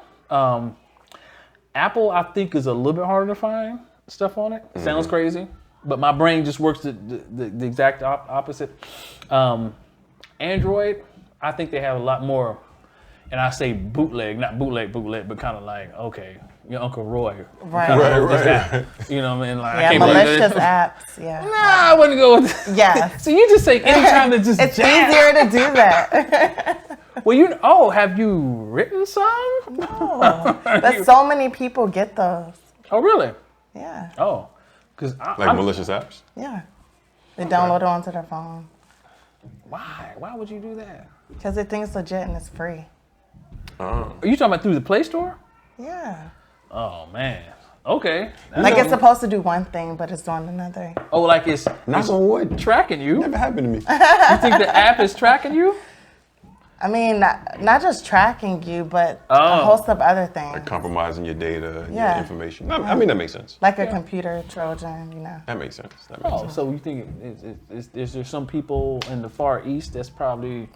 Speaker 3: Apple, I think, is a little bit harder to find stuff on it. Sounds crazy, but my brain just works the exact opposite. Android, I think they have a lot more, and I say bootleg, not bootleg, but kind of like, okay, your Uncle Roy.
Speaker 5: Right.
Speaker 3: kinda
Speaker 4: Right,
Speaker 3: wrote this
Speaker 4: right.
Speaker 3: app. You know what I mean? Like, I
Speaker 5: Yeah,
Speaker 3: can't believe
Speaker 5: malicious
Speaker 3: that.
Speaker 5: apps. Yeah.
Speaker 3: Nah, I wouldn't go with that.
Speaker 5: Yeah.
Speaker 3: So you just say anytime that just
Speaker 5: It's
Speaker 3: jab.
Speaker 5: easier to do that.
Speaker 3: Well, have you written some?
Speaker 5: No. But so many people get those.
Speaker 3: Oh, really?
Speaker 5: Yeah.
Speaker 3: Oh, because
Speaker 4: Like malicious apps.
Speaker 5: Yeah. They download it onto their phone
Speaker 3: Why? Why would you do that?
Speaker 5: because they think it's legit and it's free.
Speaker 3: Are you talking about through the Play Store?
Speaker 5: Yeah.
Speaker 3: Oh man. Okay.
Speaker 5: Like it's supposed to do one thing, but it's doing another.
Speaker 3: Oh, like it's
Speaker 4: Knock on wood.
Speaker 3: tracking you.
Speaker 4: Never happened to me.
Speaker 3: You think the app is tracking you?
Speaker 5: I mean, not just tracking you, but
Speaker 3: Oh.
Speaker 5: a host of other things.
Speaker 4: Compromising your data and
Speaker 5: Yeah.
Speaker 4: your information. I mean, that makes sense.
Speaker 5: Like a computer Trojan,
Speaker 4: That makes sense. That makes
Speaker 3: Oh,
Speaker 4: sense.
Speaker 3: so you think is there some people in the Far East that's probably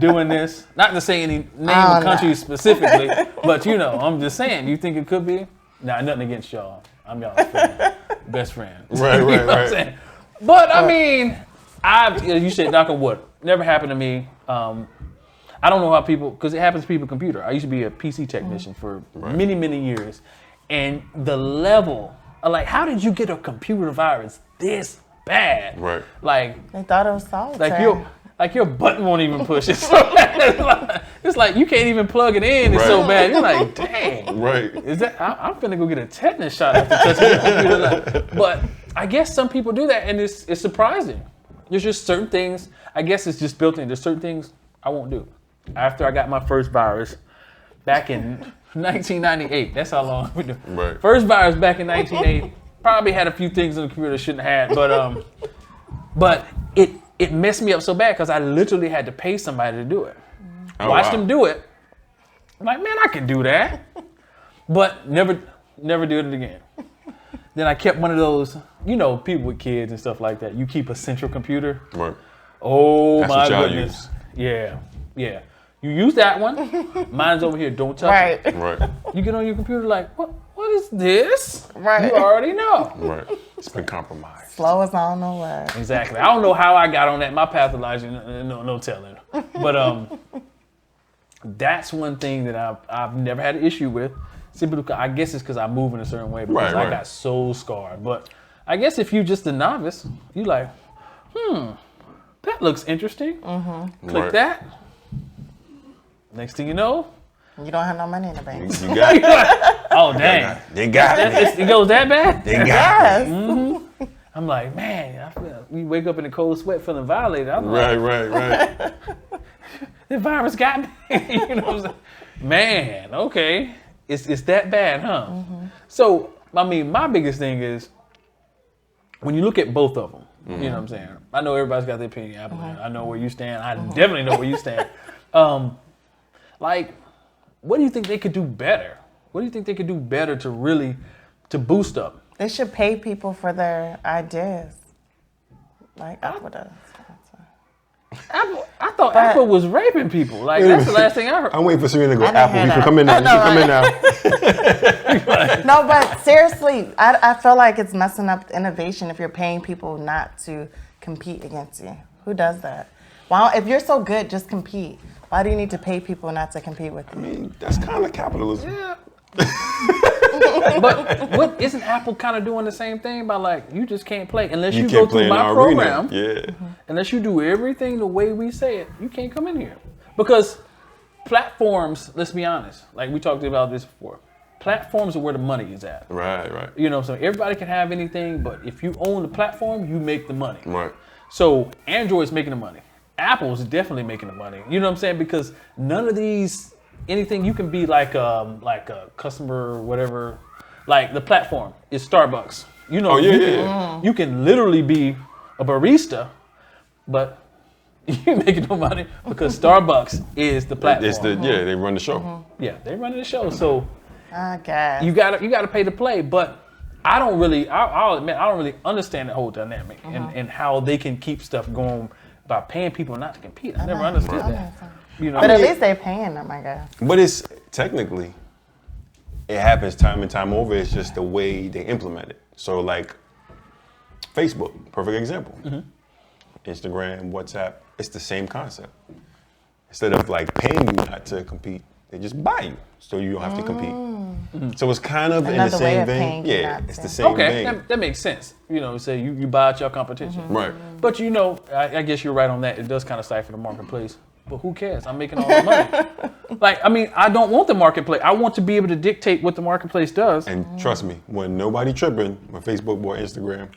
Speaker 3: doing this? Not to say any name of country specifically, but I'm just saying. You think it could be? Nah, nothing against y'all. I'm y'all's friend, best friend.
Speaker 4: Right,
Speaker 3: You know
Speaker 4: right,
Speaker 3: what I'm
Speaker 4: right.
Speaker 3: saying? But I mean, you said knock on wood. Never happened to me. I don't know how people, because it happens to people's computer. I used to be a PC technician for many, many years. And the level, like, how did you get a computer virus this bad?
Speaker 4: Right.
Speaker 3: Like
Speaker 5: They thought it was solitaire.
Speaker 3: your button won't even push. It's so bad. It's like you can't even plug it in. It's so
Speaker 4: Right.
Speaker 3: bad. You're like, dang.
Speaker 4: Right.
Speaker 3: Is that? I'm finna go get a tetanus shot after touching the computer. Like, but I guess some people do that, and it's surprising. There's just certain things. I guess it's just built in. There's certain things I won't do. After I got my first virus back in 1998. That's how long we do.
Speaker 4: Right.
Speaker 3: First virus back in 1998. Probably had a few things on the computer I shouldn't have had, but it it messed me up so bad because I literally had to pay somebody to do it.
Speaker 4: Oh,
Speaker 3: Watch
Speaker 4: wow.
Speaker 3: them do it. I'm like, man, I can do that. But never did it again. Then I kept one of those, you know, people with kids and stuff like that. You keep a central computer.
Speaker 4: Right.
Speaker 3: Oh,
Speaker 4: That's
Speaker 3: my
Speaker 4: what y'all
Speaker 3: goodness. Yeah. You use that one. Mine's over here. Don't touch it.
Speaker 4: Right.
Speaker 3: You get on your computer like, what is this?
Speaker 5: Right.
Speaker 3: You already know.
Speaker 4: Right. It's been compromised.
Speaker 5: Slow as I don't know what.
Speaker 3: Exactly. I don't know how I got on that. My pathology, no telling. But that's one thing that I've never had an issue with. Simply because I guess it's because I move in a certain way because I got so scarred. But I guess if you're just a novice, you like, that looks interesting. Click that. Next thing you know,
Speaker 5: You don't have no money in the bank.
Speaker 4: You got it.
Speaker 3: oh dang,
Speaker 4: They got it.
Speaker 3: it goes that bad?
Speaker 4: They got
Speaker 5: Yes.
Speaker 4: it.
Speaker 3: I'm like, man, we wake up in a cold sweat feeling violated. I'm like,
Speaker 4: Right.
Speaker 3: the virus got me. You know what I'm saying? Man, okay. It's that bad, huh? So, I mean, my biggest thing is when you look at both of them, you know what I'm saying? I know everybody's got their opinion. I know where you stand. I definitely know where you stand. Like, what do you think they could do better? What do you think they could do better to really, to boost up?
Speaker 5: They should pay people for their ideas. Like Apple does.
Speaker 3: Apple, I thought Apple was raping people. Like, that's the last thing I heard.
Speaker 4: I'm waiting for Cyrena to go,
Speaker 5: I didn't
Speaker 4: Apple,
Speaker 5: hear
Speaker 4: you can
Speaker 5: that.
Speaker 4: come in now.
Speaker 5: I know,
Speaker 4: You can come in now.
Speaker 5: No, but seriously, I feel like it's messing up innovation if you're paying people not to compete against you. Who does that? Why, if you're so good, just compete. Why do you need to pay people not to compete with you?
Speaker 4: I mean, that's kind of capitalism.
Speaker 3: Yeah. But what isn't Apple kind of doing the same thing by like you just can't play unless you go
Speaker 4: can't play
Speaker 3: through
Speaker 4: in
Speaker 3: my
Speaker 4: our
Speaker 3: program.
Speaker 4: arena. Yeah.
Speaker 3: Unless you do everything the way we say it, you can't come in here. Because platforms, let's be honest, like we talked about this before, platforms are where the money is at.
Speaker 4: Right.
Speaker 3: You know, so everybody can have anything, but if you own the platform, you make the money.
Speaker 4: Right.
Speaker 3: So Android's making the money. Apple's definitely making the money. You know what I'm saying? Because none of these, anything you can be like a customer or whatever, like the platform is Starbucks. You know, you can literally be a barista, but you ain't making no money because Starbucks is the platform.
Speaker 4: They run the show.
Speaker 3: Yeah, they running the show. So
Speaker 5: I guess.
Speaker 3: you gotta pay to play, but I don't really, I'll admit, I don't really understand the whole dynamic and how they can keep stuff going by paying people not to compete. I never understood that. You know,
Speaker 5: But at least they're paying them, I guess.
Speaker 4: But it's technically, it happens time and time over. It's just the way they implement it. So like Facebook, perfect example. Instagram, WhatsApp, it's the same concept. Instead of like paying you not to compete, they just buy you so you don't have to compete. So it's kind of in the
Speaker 5: Another way
Speaker 4: same
Speaker 5: of
Speaker 4: vein.
Speaker 5: paying you
Speaker 4: Yeah,
Speaker 5: not
Speaker 4: it's
Speaker 5: to.
Speaker 4: the same
Speaker 3: okay,
Speaker 4: vein.
Speaker 3: that makes sense. You know, say you buy out your competition.
Speaker 4: Right.
Speaker 3: But you know, I guess you're right on that. It does kind of stifle the marketplace. But who cares? I'm making all the money. Like, I mean, I don't want the marketplace. I want to be able to dictate what the marketplace does.
Speaker 4: And trust me, when nobody tripping, when Facebook bought Instagram,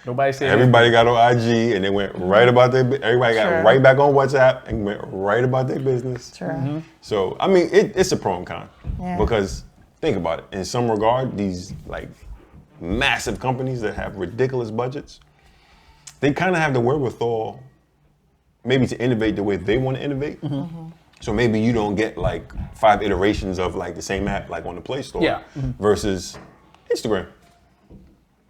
Speaker 3: Nobody said
Speaker 4: everybody got on IG and they went right about their. Everybody got
Speaker 5: True.
Speaker 4: right back on WhatsApp and went right about their business.
Speaker 5: True.
Speaker 4: So I mean, it's a pro and con
Speaker 5: Yeah.
Speaker 4: because think about it. In some regard, these like massive companies that have ridiculous budgets, they kind of have the wherewithal, maybe to innovate the way they want to innovate. So maybe you don't get like 5 iterations of like the same app like on the Play Store versus Instagram.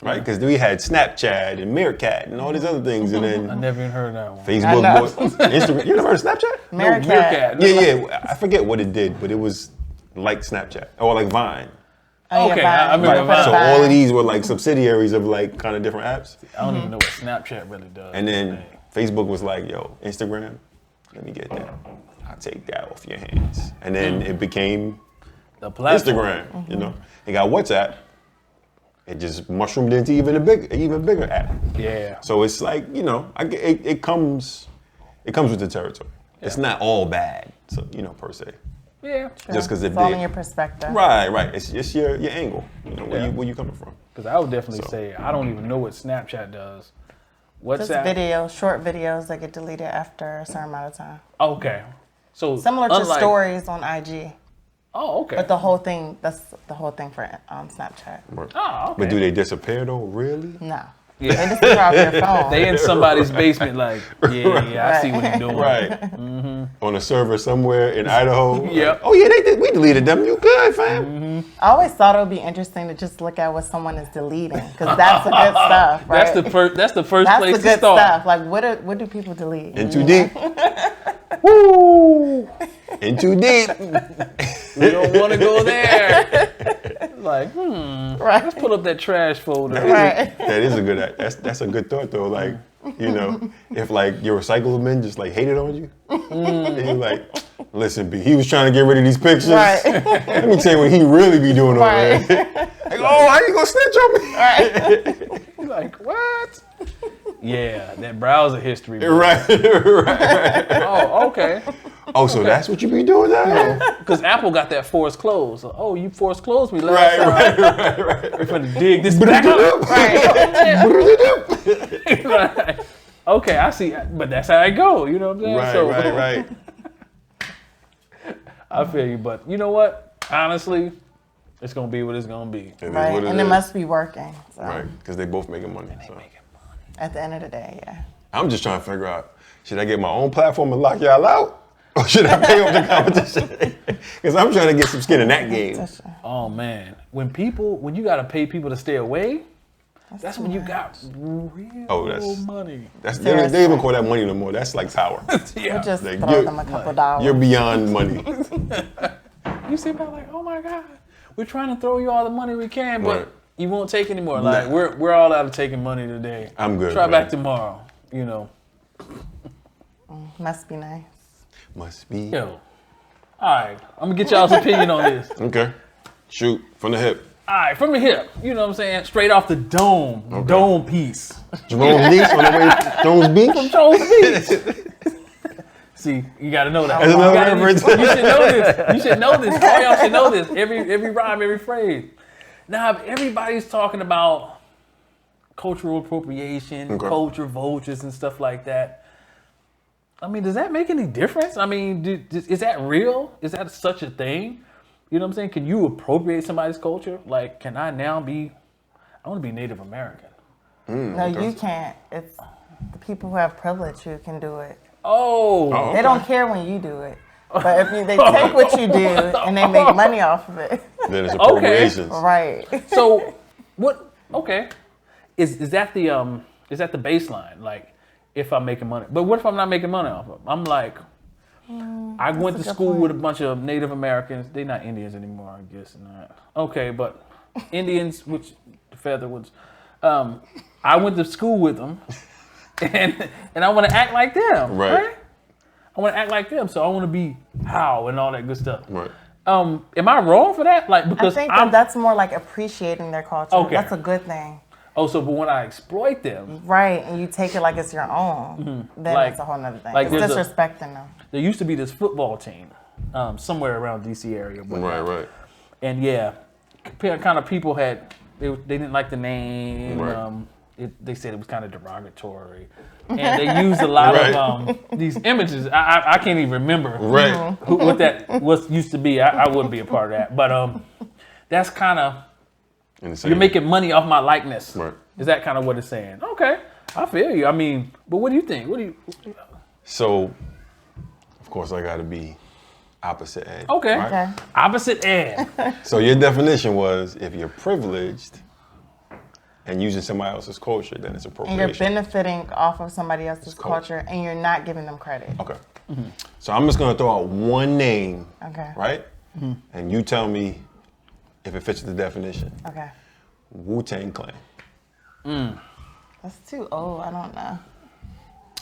Speaker 4: Right, because we had Snapchat and Meerkat and all these other things, and
Speaker 3: I
Speaker 4: then
Speaker 3: never even heard of that one.
Speaker 4: Facebook bought Instagram. You never heard of Snapchat?
Speaker 5: Meerkat.
Speaker 4: Yeah. I forget what it did, but it was like Snapchat or like Vine.
Speaker 5: Oh, yeah,
Speaker 3: Okay,
Speaker 5: Vine.
Speaker 3: I remember
Speaker 4: Right. So
Speaker 3: Vine.
Speaker 4: all of these were like subsidiaries of like kind of different apps.
Speaker 3: I don't even know what Snapchat really does.
Speaker 4: And then Facebook was like, yo, Instagram, let me get that. I'll take that off your hands. And then it became
Speaker 3: the platform.
Speaker 4: Instagram, you know. It got WhatsApp. It just mushroomed into even bigger app.
Speaker 3: Yeah.
Speaker 4: So it's like, you know, it comes with the territory. It's not all bad, so you know, per se.
Speaker 3: Yeah.
Speaker 4: Just because
Speaker 5: It's all in your perspective.
Speaker 4: Right. It's just your angle. You know, where you coming from.
Speaker 3: Because I would definitely say I don't even know what Snapchat does.
Speaker 5: Just
Speaker 3: WhatsApp.
Speaker 5: videos, short videos that get deleted after a certain amount of time.
Speaker 3: Okay. So
Speaker 5: Similar to
Speaker 3: unlike-
Speaker 5: stories on IG.
Speaker 3: Oh, okay.
Speaker 5: But the whole thing, that's the whole thing for Snapchat.
Speaker 3: Oh, okay.
Speaker 4: But do they disappear though? Really?
Speaker 5: No. They just took off your phone.
Speaker 3: They in somebody's basement, like, yeah, I see what he's doing.
Speaker 4: Right. On a server somewhere in Idaho.
Speaker 3: Yep.
Speaker 4: Like, oh yeah, we deleted them. You good, fam?
Speaker 5: I always thought it would be interesting to just look at what someone is deleting, because that's the good stuff, right?
Speaker 3: That's the first place
Speaker 5: the good
Speaker 3: to start.
Speaker 5: stuff. Like, what do people delete?
Speaker 4: In too deep.
Speaker 3: Woo!
Speaker 4: In too deep.
Speaker 3: We don't want to go there. Like,
Speaker 5: Right.
Speaker 3: let's pull up that trash folder.
Speaker 5: Right.
Speaker 4: That is a good. That's a good thought though. Like, you know, if like your recyclemen just like hated on you, and you're like, listen, B, he was trying to get rid of these pictures.
Speaker 5: Right.
Speaker 4: Let me tell you what he really be doing over
Speaker 5: Right.
Speaker 4: there. Like, oh, how you gonna snitch on me?
Speaker 5: Right.
Speaker 3: Like, what? Yeah, that browser history. Man.
Speaker 4: Right.
Speaker 3: Oh, okay.
Speaker 4: Oh, so that's what you be doing now?
Speaker 3: Because Apple got that forced close. So, oh, you forced closed me last time.
Speaker 4: Right.
Speaker 3: We're going to dig this back up. Right. Okay, I see. But that's how I go. You know what I'm saying?
Speaker 4: Right.
Speaker 3: I feel you. But you know what? Honestly, it's going to be what it's going to be.
Speaker 4: It is
Speaker 5: Right.
Speaker 4: what
Speaker 5: And it must be working. So.
Speaker 4: Right, because they both making money. So.
Speaker 5: At the end of the day, yeah.
Speaker 4: I'm just trying to figure out, should I get my own platform and lock y'all out? Or should I pay off the competition? Because I'm trying to get some skin in that game.
Speaker 3: Oh, man. When you got to pay people to stay away, that's when you got real money.
Speaker 4: They even call that money no more. That's like tower.
Speaker 3: Yeah.
Speaker 5: We just
Speaker 4: Like,
Speaker 5: throw them a couple dollars.
Speaker 4: You're beyond money.
Speaker 3: You sit back like, oh my God, we're trying to throw you all the money we can, but
Speaker 4: Right.
Speaker 3: you won't take anymore. Like, we're all out of taking money today.
Speaker 4: I'm good.
Speaker 3: Try
Speaker 4: man.
Speaker 3: back tomorrow, you know.
Speaker 5: Must be nice.
Speaker 4: Must be.
Speaker 3: Yo. All right, I'm gonna get y'all's opinion on this.
Speaker 4: Okay. Shoot from the hip.
Speaker 3: All right, from the hip, you know what I'm saying? Straight off the dome,
Speaker 4: Okay.
Speaker 3: dome piece.
Speaker 4: Jerome Beach on the way Jones Beach.
Speaker 3: Jones Beach. See, you gotta know that.
Speaker 4: That's another reference.
Speaker 3: You should know this. You should know this. All y'all should know this. Every rhyme, every phrase. Now, if everybody's talking about cultural appropriation, culture vultures, and stuff like that, I mean, does that make any difference? I mean, is that real? Is that such a thing? You know what I'm saying? Can you appropriate somebody's culture? Like, can I now be, I want to be Native American.
Speaker 5: No, you can't. It's the people who have privilege who can do it.
Speaker 3: Oh.
Speaker 5: They don't care when you do it. But if they take what you do and they make money off of it.
Speaker 4: Then it's appropriations.
Speaker 5: Right.
Speaker 3: So, what, okay. Is that the baseline? Like, if I'm making money. But what if I'm not making money off of it? I'm like, I went to school with a bunch of Native Americans. They're not Indians anymore, I guess not. Okay, but Indians, which the feather was, I went to school with them, and I want to act like them, right? I want to act like them, so I want to be how and all that good stuff.
Speaker 4: Right.
Speaker 3: Am I wrong for that? Like, because
Speaker 5: I think that's more like appreciating their culture.
Speaker 3: Okay.
Speaker 5: That's a good thing.
Speaker 3: Oh, so but when I exploit them,
Speaker 5: right, and you take it like it's your own, then
Speaker 3: Like-
Speaker 5: it's a whole nother thing.
Speaker 3: like
Speaker 5: It's
Speaker 3: there's
Speaker 5: disrespecting them.
Speaker 3: there used to be this football team somewhere around DC area.
Speaker 4: Right.
Speaker 3: And yeah, kind of people they didn't like the name.
Speaker 4: Right.
Speaker 3: They said it was kind of derogatory, and they used a lot of these images. I can't even remember what that used to be. I wouldn't be a part of that, but that's kind of you're making money off my likeness.
Speaker 4: Right.
Speaker 3: Is that kind of what it's saying? Okay, I feel you. I mean, but what do you think?
Speaker 4: So, of course, I got to be opposite end.
Speaker 3: Okay.
Speaker 4: Right?
Speaker 5: Okay.
Speaker 3: Opposite end.
Speaker 4: So your definition was if you're privileged and using somebody else's culture, then it's
Speaker 5: And
Speaker 4: appropriation.
Speaker 5: you're benefiting off of somebody else's culture and you're not giving them credit.
Speaker 4: Okay. So I'm just going to throw out one name,
Speaker 5: Okay.
Speaker 4: right? And you tell me if it fits the definition.
Speaker 5: Okay.
Speaker 4: Wu-Tang Clan.
Speaker 5: That's too old. I don't know.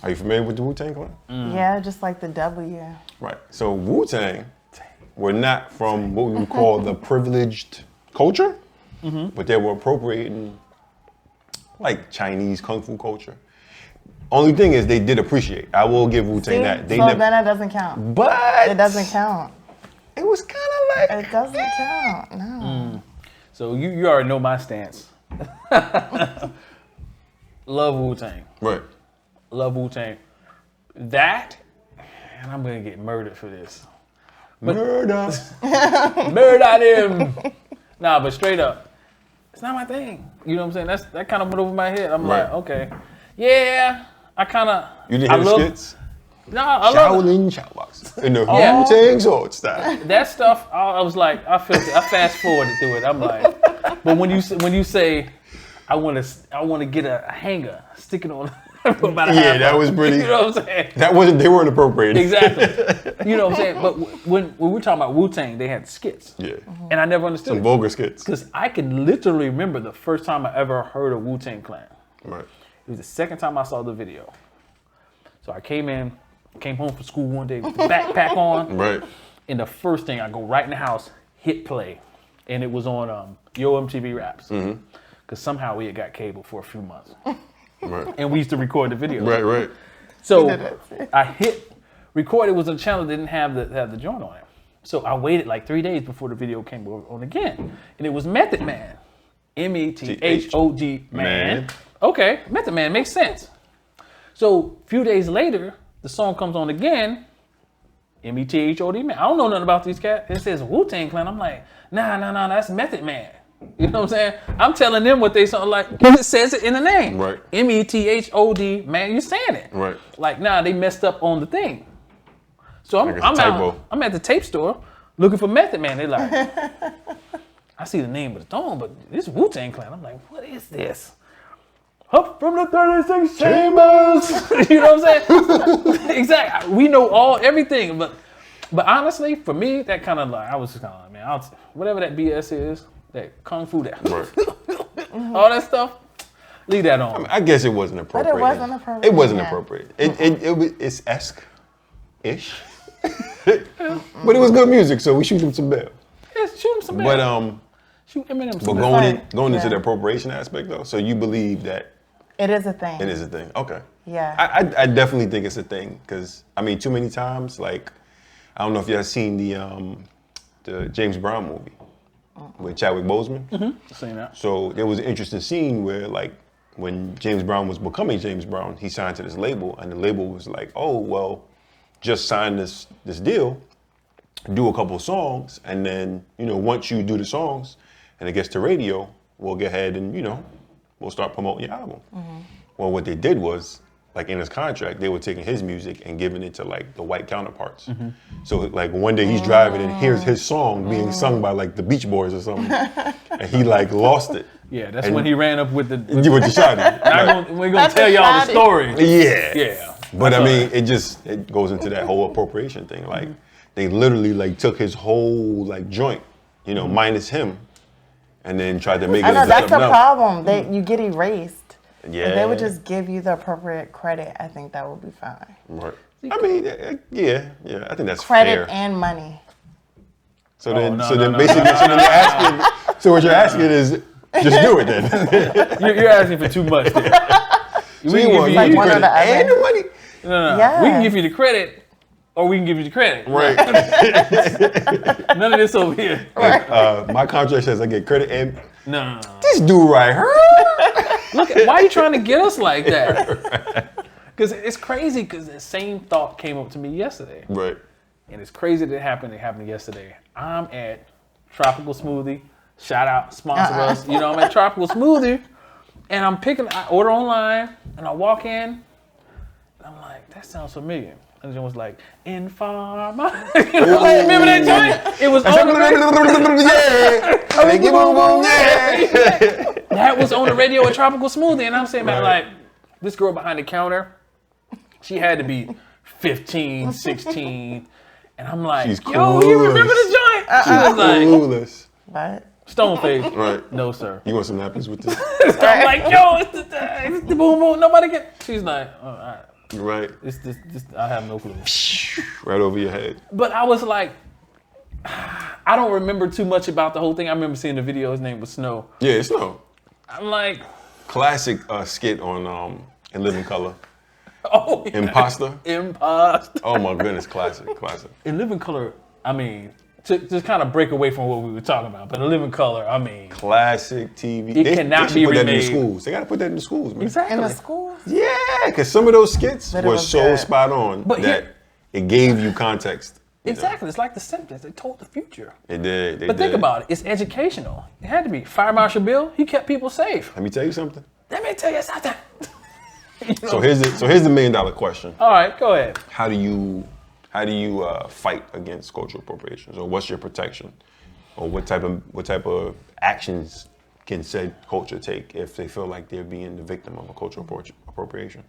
Speaker 4: Are you familiar with the Wu-Tang Clan?
Speaker 5: Yeah, just like the W.
Speaker 4: Right. So Wu-Tang were not from what we would call the privileged culture, but they were appropriating like Chinese kung fu culture. Only thing is they did appreciate. I will give Wu-Tang that.
Speaker 5: So then that doesn't count.
Speaker 4: But
Speaker 5: It doesn't count.
Speaker 4: it was kind of like
Speaker 5: It doesn't count. No.
Speaker 3: So you already know my stance. Love Wu-Tang.
Speaker 4: right.
Speaker 3: Love Wu-Tang. That, and I'm gonna get murdered for this.
Speaker 4: Murder.
Speaker 3: Murder him. Nah, but straight up, It's not my thing. You know what I'm saying? That kind of went over my head. I'm
Speaker 4: Right.
Speaker 3: like, okay, yeah. I kind of.
Speaker 4: You didn't hear the skits?
Speaker 3: No, I love it.
Speaker 4: Shaolin Showbox. In the
Speaker 3: Yeah.
Speaker 4: Wu-Tang Sword style.
Speaker 3: That stuff. I was like, I fast forwarded through it. I'm like, but when you say, I want to get a hanger, stick it on. About a half
Speaker 4: That
Speaker 3: hour.
Speaker 4: was pretty.
Speaker 3: You know what I'm saying?
Speaker 4: They weren't appropriate.
Speaker 3: Exactly. You know what I'm saying? But when we were talking about Wu-Tang, they had skits.
Speaker 4: Yeah.
Speaker 3: And I never understood
Speaker 4: Some
Speaker 3: it.
Speaker 4: vulgar skits.
Speaker 3: Because I can literally remember the first time I ever heard of Wu-Tang Clan.
Speaker 4: Right.
Speaker 3: It was the second time I saw the video. So I came home from school one day with the backpack on.
Speaker 4: Right.
Speaker 3: And the first thing, I go right in the house, hit play. And it was on Yo MTV Raps. Because somehow we had got cable for a few months.
Speaker 4: Right.
Speaker 3: And we used to record the video.
Speaker 4: Right.
Speaker 3: So I hit record. It was a channel that didn't have the joint on it. So I waited like 3 days before the video came on again. And it was Method Man. METHOD Man. Okay, Method Man makes sense. So a few days later, the song comes on again. METHOD Man. I don't know nothing about these cats. It says Wu-Tang Clan. I'm like, nah, that's Method Man. You know what I'm saying? I'm telling them what they sound like because it says it in the name.
Speaker 4: Right.
Speaker 3: METHOD Man. You saying it?
Speaker 4: Right.
Speaker 3: Like, nah, they messed up on the thing. So
Speaker 4: Like it's a typo.
Speaker 3: I'm at the tape store looking for Method Man. They like, I see the name of the song, but this Wu-Tang Clan. I'm like, what is this? Up from the 36 chambers. You know what I'm saying? Exactly. We know everything, but honestly, for me, that kind of like I was just kind of like, man, whatever that BS is, that kung fu, that all that stuff, leave that on.
Speaker 4: I guess it wasn't appropriate.
Speaker 5: But it wasn't appropriate.
Speaker 4: It wasn't
Speaker 5: yeah.
Speaker 4: appropriate. It's esque-ish. But it was good music, so we shoot him some bail.
Speaker 3: Yeah, shoot him some
Speaker 4: But
Speaker 3: bail. Shoot Eminem
Speaker 4: but
Speaker 3: some bail.
Speaker 4: going into
Speaker 5: Yeah.
Speaker 4: the appropriation aspect though, so you believe that
Speaker 5: It is a thing.
Speaker 4: it is a thing. Okay.
Speaker 5: Yeah.
Speaker 4: I definitely think it's a thing because I mean too many times like I don't know if y'all seen the James Brown movie with Chadwick Boseman.
Speaker 3: Seen that.
Speaker 4: So there was an interesting scene where like when James Brown was becoming James Brown, he signed to this label and the label was like, oh well, just sign this deal, do a couple of songs, and then once you do the songs and it gets to radio, we'll go ahead and we'll start promoting your album. Well, what they did was, like in his contract, they were taking his music and giving it to like the white counterparts. So like one day he's driving and hears his song being sung by like the Beach Boys or something, and he like lost it.
Speaker 3: Yeah, that's
Speaker 4: And
Speaker 3: when he ran up with the.
Speaker 4: With the shotty.
Speaker 3: We're gonna tell y'all the story.
Speaker 4: Yeah.
Speaker 3: Yeah.
Speaker 4: But I mean, it goes into that whole appropriation thing. Like they literally like took his whole like joint, minus him, and then tried to make it
Speaker 5: I know
Speaker 4: into
Speaker 5: that's the
Speaker 4: something else.
Speaker 5: problem. You get erased.
Speaker 4: Yeah.
Speaker 5: If they would just give you the appropriate credit, I think that would be fine.
Speaker 4: Right. I mean, yeah. I think that's
Speaker 5: Credit
Speaker 4: fair.
Speaker 5: and money.
Speaker 4: So then,
Speaker 3: no,
Speaker 4: basically, you're asking. So what you're asking is, just do it then.
Speaker 3: You're asking for too much there.
Speaker 4: So you want
Speaker 5: like
Speaker 4: the
Speaker 5: one or
Speaker 4: credit
Speaker 5: the other.
Speaker 4: and the money.
Speaker 3: No.
Speaker 5: Yes.
Speaker 3: We can give you the credit, or we can give you the credit.
Speaker 4: Right.
Speaker 3: None of this over here.
Speaker 4: My contract says I get credit and
Speaker 3: No.
Speaker 4: this dude right here.
Speaker 3: Look, why are you trying to get us like that? Because it's crazy. Because the same thought came up to me yesterday,
Speaker 4: Right.
Speaker 3: and it's crazy that it happened. It happened yesterday. I'm at Tropical Smoothie. Shout out, sponsor us. I'm at Tropical Smoothie, and I order online, and I walk in, and I'm like, that sounds familiar. And John was like, in pharma. Remember that joint? It was on the radio. That was on the radio at Tropical Smoothie. And I'm saying, man, like, this girl behind the counter, she had to be 15, 16. And I'm like,
Speaker 4: She's
Speaker 3: yo, you remember the joint? She was like,
Speaker 4: Clueless.
Speaker 5: What?
Speaker 3: stone face.
Speaker 4: Right.
Speaker 3: No, sir.
Speaker 4: You want some napkins with this?
Speaker 3: I'm like, yo, it's the boom boom. Nobody get. She's like, all right.
Speaker 4: Right.
Speaker 3: This, I have no clue.
Speaker 4: Right over your head.
Speaker 3: But I was like, I don't remember too much about the whole thing. I remember seeing the video. His name was Snow.
Speaker 4: Yeah, it's no.
Speaker 3: I'm like,
Speaker 4: Classic skit on In Living Color.
Speaker 3: oh, yeah.
Speaker 4: Imposter.
Speaker 3: Imposter.
Speaker 4: Oh my goodness, classic.
Speaker 3: In Living Color, I mean, to just kind of break away from what we were talking about, but In Living Color, I mean,
Speaker 4: Classic TV.
Speaker 3: It cannot
Speaker 4: should
Speaker 3: be
Speaker 4: put that in the
Speaker 3: remade.
Speaker 4: schools. They gotta put that in the schools, man.
Speaker 3: exactly.
Speaker 5: In the schools?
Speaker 4: Yeah, because some of those skits
Speaker 5: But it
Speaker 4: were
Speaker 5: was
Speaker 4: so
Speaker 5: good.
Speaker 4: spot on
Speaker 3: But
Speaker 4: that it gave you context
Speaker 3: Exactly. It's like The Simpsons. They told the future.
Speaker 4: They did.
Speaker 3: But think about it. It's educational. It had to be. Fire Marshal Bill, he kept people safe.
Speaker 4: Let me tell you something.
Speaker 3: Let me tell you something. You know?
Speaker 4: So here's the $1 million question.
Speaker 3: All right, go ahead.
Speaker 4: How do you fight against cultural appropriations, or what's your protection, or what type of actions can said culture take if they feel like they're being the victim of a cultural appropriation?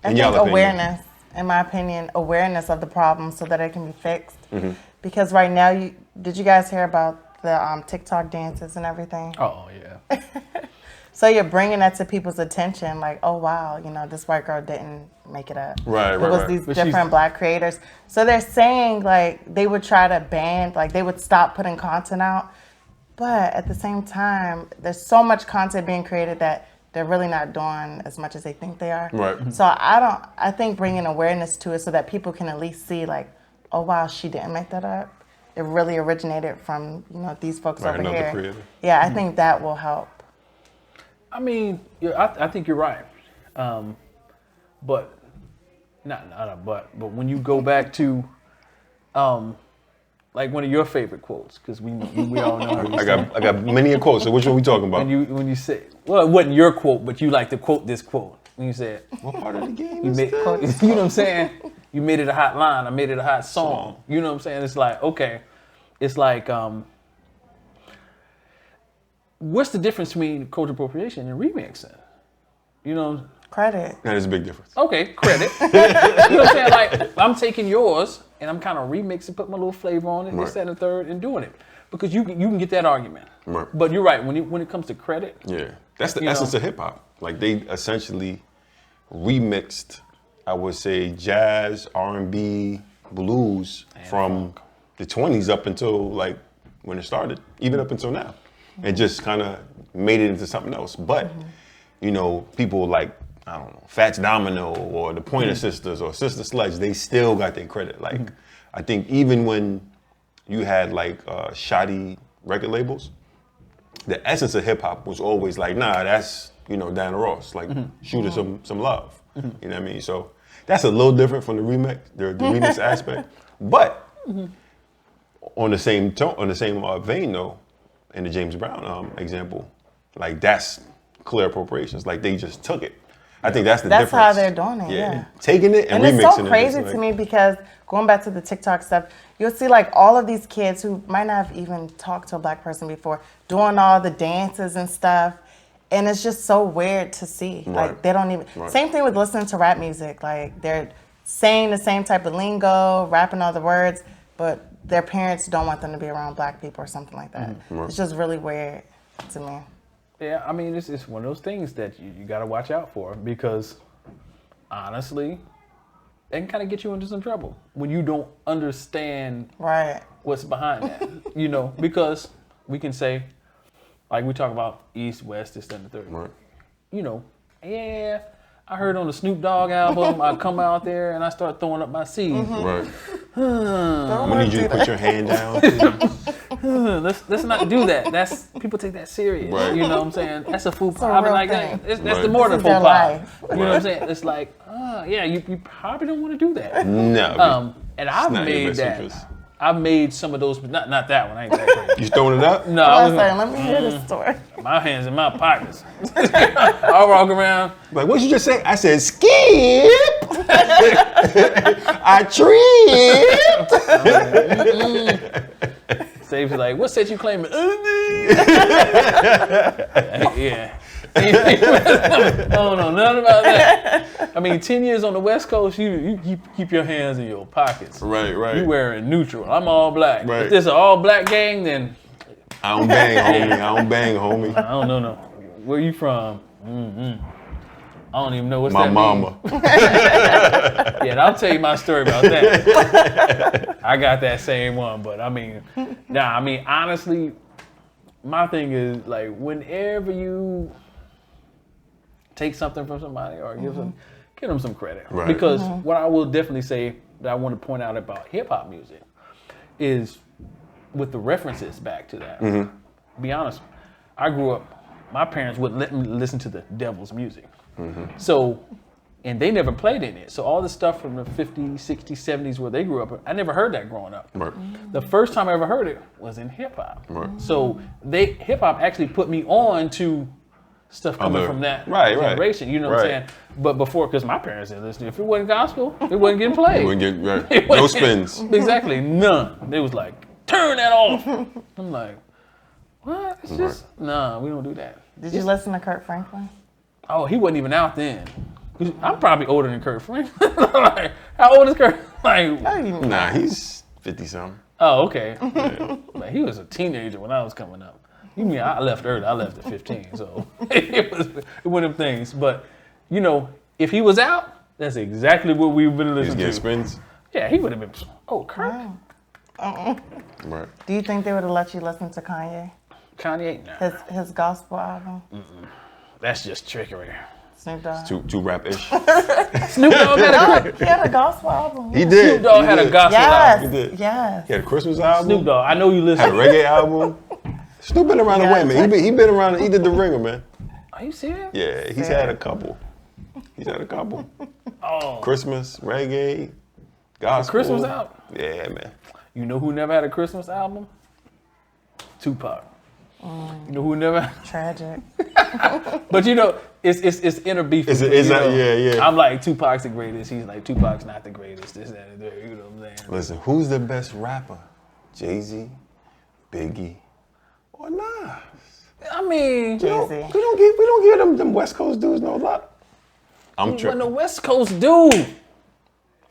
Speaker 5: I think awareness, in my opinion, awareness of the problem so that it can be fixed.
Speaker 4: Mm-hmm.
Speaker 5: Because right now, did you guys hear about the TikTok dances and everything?
Speaker 3: Oh, yeah.
Speaker 5: So you're bringing that to people's attention, like, oh wow, you know, this white girl didn't make it up.
Speaker 4: Right.
Speaker 5: It was these different black creators. So they're saying like they would try to ban, like they would stop putting content out, but at the same time, there's so much content being created that they're really not doing as much as they think they are.
Speaker 4: Right.
Speaker 5: So I think bringing awareness to it so that people can at least see like, oh wow, she didn't make that up. It really originated from, you know, these folks
Speaker 4: Like
Speaker 5: over
Speaker 4: another
Speaker 5: here.
Speaker 4: creator.
Speaker 5: Yeah, I think that will help.
Speaker 3: I mean, I think you're right. But, not a but when you go back to, like one of your favorite quotes, because we all know her.
Speaker 4: I got many a quotes. So which one we talking about?
Speaker 3: When you say, well, it wasn't your quote, but you like to quote this quote. When you said,
Speaker 4: What part of the game
Speaker 3: you
Speaker 4: is
Speaker 3: made,
Speaker 4: this?
Speaker 3: you know what I'm saying? You made it a hot line. I made it a hot song. You know what I'm saying? It's like, okay, it's like, what's the difference between cultural appropriation and remixing? You know?
Speaker 5: Credit.
Speaker 4: That is a big difference.
Speaker 3: Okay, credit. You know what I'm saying? Like, I'm taking yours and I'm kind of remixing, put my little flavor on it, this, that, and the third, and doing it. Because you can get that argument.
Speaker 4: Right.
Speaker 3: But you're right, when it comes to credit.
Speaker 4: Yeah. That's the
Speaker 3: You
Speaker 4: essence
Speaker 3: know.
Speaker 4: of hip hop. Like they essentially remixed, I would say, jazz, R&B, blues from the 20s up until like when it started, even up until now. And just kind of made it into something else. But, you know, people like, I don't know, Fats Domino or the Pointer Sisters or Sister Sledge, they still got their credit. Like, I think even when you had like shoddy record labels, the essence of hip hop was always like, nah, that's, you know, Diana Ross. Like, shoot her some love. You know what I mean? So that's a little different from the remix, the remix aspect. But on the same vein though, in the James Brown example, like that's clear appropriations. Like they just took it. I think that's the difference.
Speaker 5: That's how they're doing it, yeah.
Speaker 4: Taking it and remixing it.
Speaker 5: And it's so crazy to me because going back to the TikTok stuff, you'll see like all of these kids who might not have even talked to a black person before doing all the dances and stuff. And it's just so weird to see.
Speaker 4: Right.
Speaker 5: Like they don't even, same thing with listening to rap music. Like they're saying the same type of lingo, rapping all the words, but their parents don't want them to be around black people or something like that. It's just really weird to me.
Speaker 3: Yeah, I mean, it's one of those things that you got to watch out for because, honestly, it can kind of get you into some trouble when you don't understand what's behind that. You know, because we can say, like we talk about East, West, this, that, and the third.
Speaker 4: Right.
Speaker 3: You know, yeah, I heard on the Snoop Dogg album, I come out there and I start throwing up my seeds.
Speaker 4: Right. I'm gonna need you to put your hand down.
Speaker 3: Let's not do that. That's people take that serious.
Speaker 4: Right.
Speaker 3: You know what I'm saying? That's a food
Speaker 5: a
Speaker 3: pie.
Speaker 5: real
Speaker 3: Like
Speaker 5: thing.
Speaker 3: that's
Speaker 4: Right.
Speaker 3: the more than
Speaker 5: This
Speaker 3: food
Speaker 5: is their
Speaker 3: pie.
Speaker 5: life.
Speaker 3: You know what I'm saying? It's like, yeah, you probably don't want to do that.
Speaker 4: No.
Speaker 3: And I've
Speaker 4: not your
Speaker 3: made
Speaker 4: best
Speaker 3: that.
Speaker 4: interest.
Speaker 3: I've made some of those, but not that one. I ain't that crazy.
Speaker 4: You throwing it up?
Speaker 3: No,
Speaker 5: I
Speaker 3: I
Speaker 5: was
Speaker 3: was
Speaker 5: saying, let me hear this story.
Speaker 3: my hands in my pockets. I'll walk around.
Speaker 4: Like, what you just say? I said, skip. I tripped.
Speaker 3: Saves like, what set you claiming? Yeah. I don't know nothing about that. I mean, 10 years on the West Coast, you keep your hands in your pockets.
Speaker 4: Right.
Speaker 3: You wearing neutral. I'm all black.
Speaker 4: Right.
Speaker 3: If there's an all black gang, then
Speaker 4: I don't bang, homie.
Speaker 3: I don't know. No. Where you from? I don't even know what's
Speaker 4: My
Speaker 3: that
Speaker 4: mama.
Speaker 3: mean. Yeah, and I'll tell you my story about that. I got that same one, but I mean, honestly, my thing is like whenever you take something from somebody or give them some credit.
Speaker 4: Right.
Speaker 3: Because what I will definitely say that I want to point out about hip hop music is with the references back to that. Be honest, I grew up, my parents wouldn't let me listen to the devil's music. So and they never played in it. So all the stuff from the 50s, 60s, 70s where they grew up, I never heard that growing up.
Speaker 4: Right.
Speaker 3: The first time I ever heard it was in hip hop.
Speaker 4: Right.
Speaker 3: So hip hop actually put me on to stuff coming from that generation. You know what I'm saying? But before, because my parents didn't listen to it. If it wasn't gospel, it wasn't getting played.
Speaker 4: It wouldn't get, no spins.
Speaker 3: Exactly, none. They was like, turn that off. I'm like, what? It's just, nah, we don't do that.
Speaker 5: Did you listen to Kurt Franklin?
Speaker 3: Oh, he wasn't even out then. I'm probably older than Kurt Franklin. Like, how old is Kurt? Like,
Speaker 4: nah, he's 50-something.
Speaker 3: Oh, okay. Yeah. Like, he was a teenager when I was coming up. You mean I left early? I left at 15, so it was one of them things. But, you know, if he was out, that's exactly what we've been listening to.
Speaker 4: He's getting spins?
Speaker 3: Yeah, he would have been, Kurt?
Speaker 5: Wow.
Speaker 4: Right.
Speaker 5: Do you think they would have let you listen to Kanye?
Speaker 3: Kanye? Nah.
Speaker 5: His gospel album?
Speaker 3: That's just trickery.
Speaker 5: Snoop Dogg?
Speaker 4: Too rap-ish.
Speaker 3: Snoop Dogg
Speaker 5: He had a gospel album.
Speaker 4: He did.
Speaker 3: Snoop Dogg had a gospel album.
Speaker 4: He did.
Speaker 5: Yes.
Speaker 4: He had a Christmas album.
Speaker 3: Snoop Dogg, I know you
Speaker 4: Had a
Speaker 3: listen.
Speaker 4: reggae album. Snoop been around the way, man. He been around. He did the Ringer, man.
Speaker 3: Are you serious?
Speaker 4: Yeah, he's had a couple.
Speaker 3: Oh.
Speaker 4: Christmas, reggae, gospel.
Speaker 3: Christmas album?
Speaker 4: Yeah, man.
Speaker 3: You know who never had a Christmas album? Tupac. You know who never?
Speaker 5: Tragic.
Speaker 3: But you know, it's inner beef.
Speaker 4: It's
Speaker 3: you know?
Speaker 4: yeah.
Speaker 3: I'm like, Tupac's the greatest. He's like, Tupac's not the greatest. This, that, and that. You know what I'm saying?
Speaker 4: Listen, who's the best rapper? Jay-Z, Biggie, or Nas?
Speaker 3: I mean,
Speaker 5: Jay-Z.
Speaker 4: We don't give them West Coast dudes no love. I'm
Speaker 3: when
Speaker 4: tripping.
Speaker 3: the West Coast do. All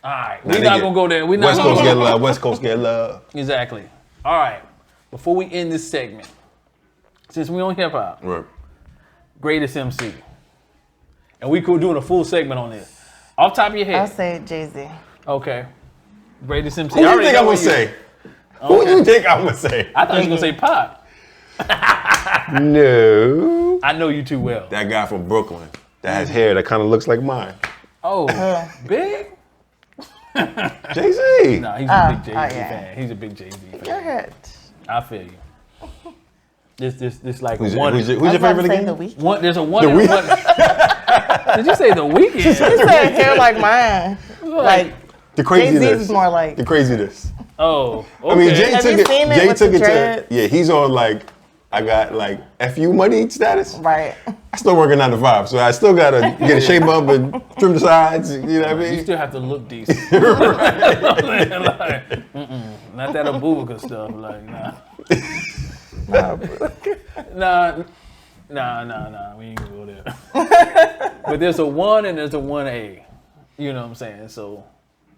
Speaker 3: right, we're not gonna go there. We're not
Speaker 4: West
Speaker 3: gonna
Speaker 4: Coast
Speaker 3: go
Speaker 4: get love. West Coast get love.
Speaker 3: Exactly. All right. Before we end this segment, since we on hip hop,
Speaker 4: Right.
Speaker 3: greatest MC, and we could doing a full segment on this. Off top of your
Speaker 5: I'll
Speaker 3: head.
Speaker 5: say Jay-Z.
Speaker 3: Okay. Greatest MC.
Speaker 4: Who do
Speaker 3: I
Speaker 4: you
Speaker 3: already
Speaker 4: think
Speaker 3: know
Speaker 4: I'm
Speaker 3: what
Speaker 4: gonna say? Who do you think I'm gonna say?
Speaker 3: I thought you were gonna say Pop.
Speaker 4: No.
Speaker 3: I know you too well.
Speaker 4: That guy from Brooklyn that has hair that kind of looks like mine.
Speaker 3: Oh, big?
Speaker 4: Jay-Z.
Speaker 3: Nah, he's a big Jay-Z
Speaker 5: yeah.
Speaker 3: fan. He's a big Jay-Z
Speaker 5: You're
Speaker 3: fan.
Speaker 5: good.
Speaker 3: I feel you. This like
Speaker 4: Who's
Speaker 3: one.
Speaker 4: your
Speaker 5: I was about
Speaker 4: favorite
Speaker 5: to say
Speaker 4: again?
Speaker 5: The Weeknd.
Speaker 3: One. There's a one. And one. Did you say the Weeknd?
Speaker 5: He said hair like mine. Like
Speaker 4: The craziness.
Speaker 5: Jay-Z is more like.
Speaker 4: The craziness.
Speaker 3: Oh, okay.
Speaker 4: I mean, Jay
Speaker 5: Have
Speaker 4: took
Speaker 5: you
Speaker 4: it.
Speaker 5: seen it
Speaker 4: Jay
Speaker 5: with
Speaker 4: took
Speaker 5: the
Speaker 4: it to.
Speaker 5: dreads?
Speaker 4: Yeah, he's on like I got like FU money status.
Speaker 5: Right.
Speaker 4: I still working 9 to 5, so I still gotta get a shape up and trim the sides. You know what I
Speaker 3: You
Speaker 4: mean?
Speaker 3: still have to look decent. Like, not that Abubakar stuff. Like, nah. We ain't gonna go there. But there's a 1 and there's a 1A. You know what I'm saying? So,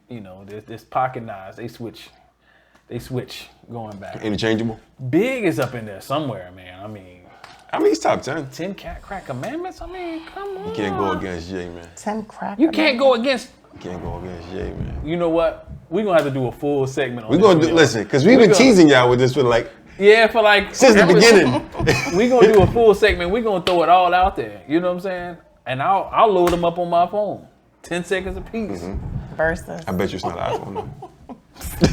Speaker 3: you know, there's pocket knives. They switch going back.
Speaker 4: Interchangeable.
Speaker 3: Big is up in there somewhere, man.
Speaker 4: I mean, he's top 10.
Speaker 3: 10 Crack Commandments? I mean, come on.
Speaker 4: You can't go against Jay, man.
Speaker 5: 10 crack.
Speaker 3: You can't go against.
Speaker 4: You can't go against Jay, man.
Speaker 3: You know what? We're gonna have to do a full segment on
Speaker 4: We're
Speaker 3: this.
Speaker 4: gonna do, listen, because we've been teasing y'all with this for like
Speaker 3: for like
Speaker 4: since the beginning.
Speaker 3: We're gonna do a full segment. We're gonna throw it all out there. You know what I'm saying? And I'll load them up on my phone. 10 seconds a piece.
Speaker 5: Versus.
Speaker 4: I bet you it's not an iPhone though.
Speaker 3: You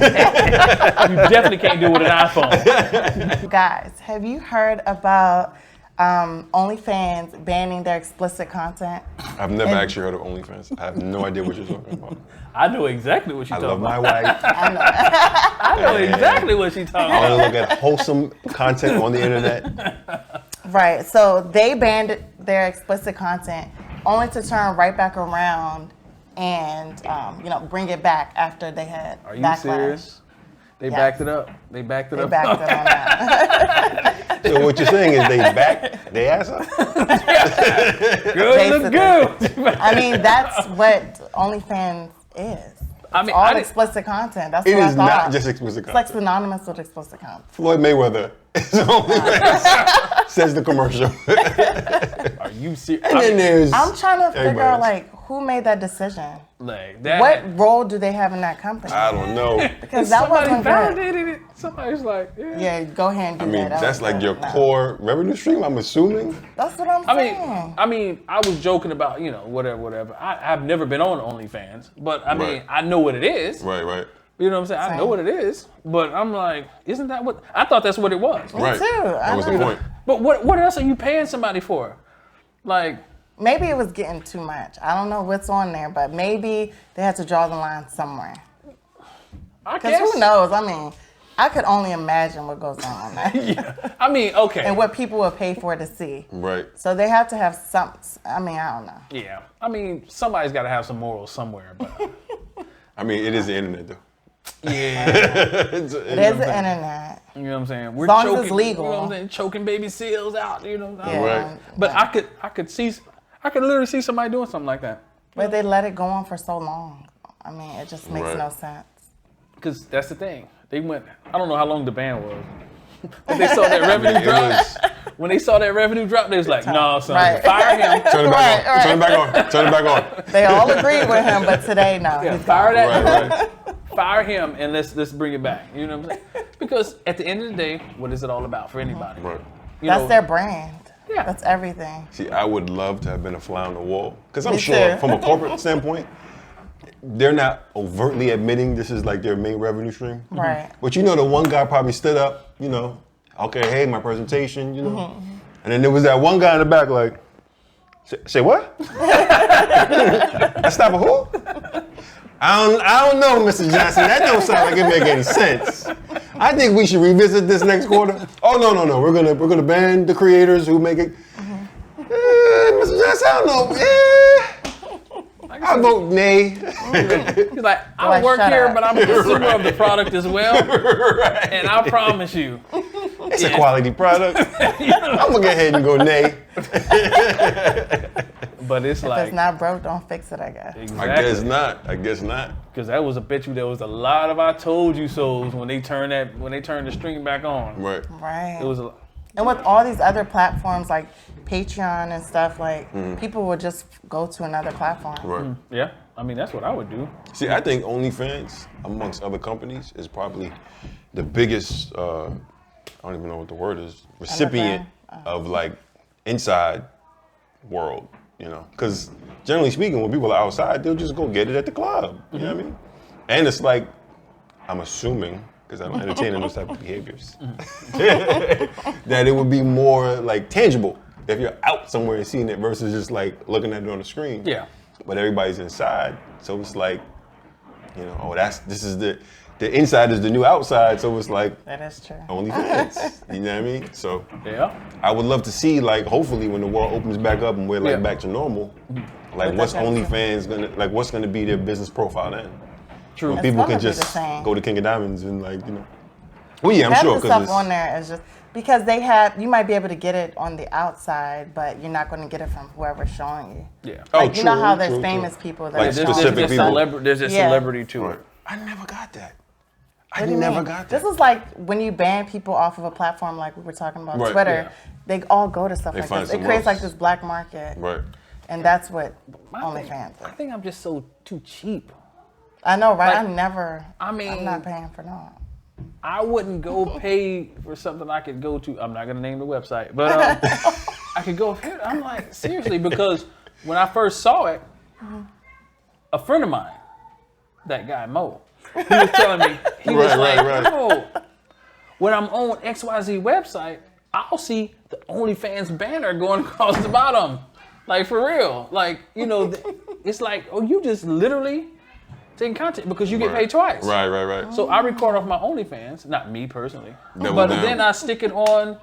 Speaker 3: definitely can't do it with an iPhone.
Speaker 5: Guys, have you heard about OnlyFans banning their explicit content?
Speaker 4: I've never actually heard of OnlyFans. I have no idea what you're talking about.
Speaker 3: I know exactly what you're
Speaker 4: I
Speaker 3: talking
Speaker 4: love
Speaker 3: about.
Speaker 4: my wife.
Speaker 3: I know exactly what she's talking
Speaker 4: I
Speaker 3: about.
Speaker 4: want to look at wholesome content on the internet.
Speaker 5: Right. So they banned their explicit content only to turn right back around and bring it back after they had
Speaker 3: Are you
Speaker 5: backlash.
Speaker 3: serious? They
Speaker 5: Yes.
Speaker 3: backed it up. They backed it
Speaker 5: They
Speaker 3: up.
Speaker 5: backed it on that.
Speaker 4: So what you're saying is they back they ass up?
Speaker 3: Good look good.
Speaker 5: I mean, that's what OnlyFans is.
Speaker 3: I mean,
Speaker 5: All
Speaker 3: I didn't-
Speaker 5: explicit content. That's
Speaker 4: It
Speaker 5: what I
Speaker 4: is
Speaker 5: thought.
Speaker 4: not just explicit
Speaker 5: It's like
Speaker 4: content.
Speaker 5: synonymous with explicit content.
Speaker 4: Floyd Mayweather is OnlyFans, says the commercial.
Speaker 3: Are you serious?
Speaker 4: And then there's
Speaker 5: I'm trying to figure out
Speaker 4: everybody
Speaker 5: who made that decision.
Speaker 3: like that.
Speaker 5: What role do they have in that company?
Speaker 4: I don't know.
Speaker 5: Because that
Speaker 3: Somebody
Speaker 5: wasn't good.
Speaker 3: validated it. Somebody's like, yeah.
Speaker 5: Yeah, go ahead and do
Speaker 4: I mean,
Speaker 5: that.
Speaker 4: that's
Speaker 5: was
Speaker 4: like
Speaker 5: good.
Speaker 4: your
Speaker 5: No.
Speaker 4: core revenue stream, I'm assuming.
Speaker 5: That's what I'm
Speaker 3: I
Speaker 5: saying.
Speaker 3: mean, I was joking about, whatever. I've never been on OnlyFans, but I mean,
Speaker 4: Right.
Speaker 3: I know what it is.
Speaker 4: Right.
Speaker 3: You know what I'm saying? I know
Speaker 5: Same.
Speaker 3: what it is, but I'm like, isn't that what? I thought that's what it was.
Speaker 4: Right.
Speaker 5: too.
Speaker 4: That was the
Speaker 5: know.
Speaker 4: point.
Speaker 3: But what else are you paying somebody for? Like,
Speaker 5: Maybe it was getting too much. I don't know what's on there, but maybe they had to draw the line somewhere.
Speaker 3: I
Speaker 5: Because
Speaker 3: guess.
Speaker 5: who knows? I mean, I could only imagine what goes on there.
Speaker 3: Yeah. I mean, okay.
Speaker 5: And what people would pay for to see.
Speaker 4: Right.
Speaker 5: So they have to have some, I mean, I don't know.
Speaker 3: Yeah. I mean, somebody's got to have some morals somewhere. But
Speaker 4: I mean, it is the internet, though.
Speaker 3: yeah.
Speaker 5: It is the internet.
Speaker 3: You know what I'm saying? We're
Speaker 5: As long as
Speaker 3: choking,
Speaker 5: it's legal.
Speaker 3: You know what I'm saying? Choking baby seals out. You know.
Speaker 5: Yeah.
Speaker 4: Right.
Speaker 3: But I could literally see somebody doing something like that.
Speaker 5: But they let it go on for so long. I mean, it just makes
Speaker 4: Right.
Speaker 5: no sense.
Speaker 3: Because that's the thing. They went. I don't know how long the ban was. But they saw that revenue drop. When they saw that revenue drop, they was like, "No, son,
Speaker 5: Right.
Speaker 3: fire him."
Speaker 4: Turn it back
Speaker 5: Right,
Speaker 4: on. Turn it back on. Turn it back on.
Speaker 5: They all agreed with him, but today, no.
Speaker 3: Yeah,
Speaker 5: he's
Speaker 3: fire
Speaker 5: gone.
Speaker 3: that.
Speaker 4: Right.
Speaker 3: Fire him, and let's bring it back. You know what I'm saying? Because at the end of the day, what is it all about for anybody?
Speaker 4: Right.
Speaker 3: You
Speaker 5: That's
Speaker 3: know,
Speaker 5: their brand.
Speaker 3: Yeah.
Speaker 5: That's everything.
Speaker 4: See, I would love to have been a fly on the wall. Because I'm
Speaker 5: Me
Speaker 4: sure
Speaker 5: too.
Speaker 4: from a corporate standpoint, they're not overtly admitting this is like their main revenue stream.
Speaker 5: Right.
Speaker 4: But you know, the one guy probably stood up, you know, okay, hey, my presentation, you know. And then there was that one guy in the back like, say what? I stop a who? I don't know, Mr. Johnson. That don't sound like it make any sense. I think we should revisit this next quarter. Oh no. We're gonna ban the creators who make it. Mr. Johnson, I don't know. I vote nay.
Speaker 3: he's like, I
Speaker 5: Like,
Speaker 3: work
Speaker 5: shut
Speaker 3: here,
Speaker 5: up.
Speaker 3: but I'm a consumer of the product as well.
Speaker 4: Right.
Speaker 3: And I promise you,
Speaker 4: It's a quality product. I'm gonna go ahead and go nay.
Speaker 3: but it's
Speaker 5: If
Speaker 3: like
Speaker 5: it's not broke, don't fix it, I guess.
Speaker 3: exactly.
Speaker 4: I guess not.
Speaker 3: Because that was a bet you there was a lot of I told you so's when they turned the stream back on.
Speaker 4: Right.
Speaker 5: Right.
Speaker 3: It was a
Speaker 5: And with all these other platforms like Patreon and stuff, like people will just go to another platform.
Speaker 4: Right.
Speaker 3: yeah. I mean that's what I would do.
Speaker 4: See, I think OnlyFans, amongst other companies, is probably the biggest, I don't even know what the word is, recipient of like inside world, you know? Because generally speaking, when people are outside, they'll just go get it at the club, you know what I mean? And it's like, I'm assuming, because I don't entertain in those type of behaviors, that it would be more like tangible if you're out somewhere and seeing it versus just like looking at it on the screen.
Speaker 3: Yeah.
Speaker 4: But everybody's inside, so it's like, you know, this is the inside is the new outside, so it's like
Speaker 5: That is true.
Speaker 4: OnlyFans. You know what I mean? So
Speaker 3: Yeah.
Speaker 4: I would love to see, like, hopefully when the world opens back up and we're like
Speaker 3: Yeah.
Speaker 4: back to normal, like
Speaker 5: But
Speaker 4: what's
Speaker 5: that's
Speaker 4: OnlyFans what's gonna be their business profile then?
Speaker 3: True.
Speaker 4: When
Speaker 5: It's
Speaker 4: people
Speaker 5: gonna
Speaker 4: can
Speaker 5: be the
Speaker 4: just
Speaker 5: same.
Speaker 4: go to King of Diamonds and like, you know. Well, yeah, I'm
Speaker 5: Having
Speaker 4: sure
Speaker 5: stuff
Speaker 4: because
Speaker 5: on there is just because you might be able to get it on the outside, but you're not going to get it from whoever's showing you.
Speaker 3: Yeah.
Speaker 4: Oh,
Speaker 5: Like, you know
Speaker 4: true,
Speaker 5: how there's
Speaker 4: true,
Speaker 5: famous
Speaker 4: true.
Speaker 5: people that
Speaker 4: Like
Speaker 5: are
Speaker 4: specific people.
Speaker 3: There's a
Speaker 5: Yeah.
Speaker 3: celebrity to
Speaker 4: Right.
Speaker 3: it.
Speaker 4: I never got that.
Speaker 5: What
Speaker 4: I
Speaker 5: do you
Speaker 4: never
Speaker 5: mean?
Speaker 4: got that.
Speaker 5: This is like when you ban people off of a platform like we were talking about
Speaker 4: Right,
Speaker 5: Twitter.
Speaker 3: yeah.
Speaker 5: They all go to stuff
Speaker 4: They
Speaker 5: like
Speaker 4: find
Speaker 5: this. It
Speaker 4: somewhere
Speaker 5: creates like
Speaker 4: else.
Speaker 5: this black market,
Speaker 4: Right.
Speaker 5: and that's what
Speaker 3: I
Speaker 5: OnlyFans is.
Speaker 3: think I'm just so too cheap.
Speaker 5: I know, right?
Speaker 3: Like,
Speaker 5: I'm
Speaker 3: mean-
Speaker 5: not paying for no.
Speaker 3: I wouldn't go pay for something I could go to. I'm not gonna name the website, but I could go here. I'm like seriously because when I first saw it, a friend of mine, that guy Mo, he was telling me he was
Speaker 4: Right,
Speaker 3: like,
Speaker 4: right.
Speaker 3: "Oh, when I'm on XYZ website, I'll see the OnlyFans banner going across the bottom, like for real. Like you know, it's like oh, you just literally." Taking content because you get paid twice.
Speaker 4: Right.
Speaker 3: So I record off my OnlyFans, not me personally,
Speaker 4: Double
Speaker 3: but
Speaker 4: down.
Speaker 3: then I stick it on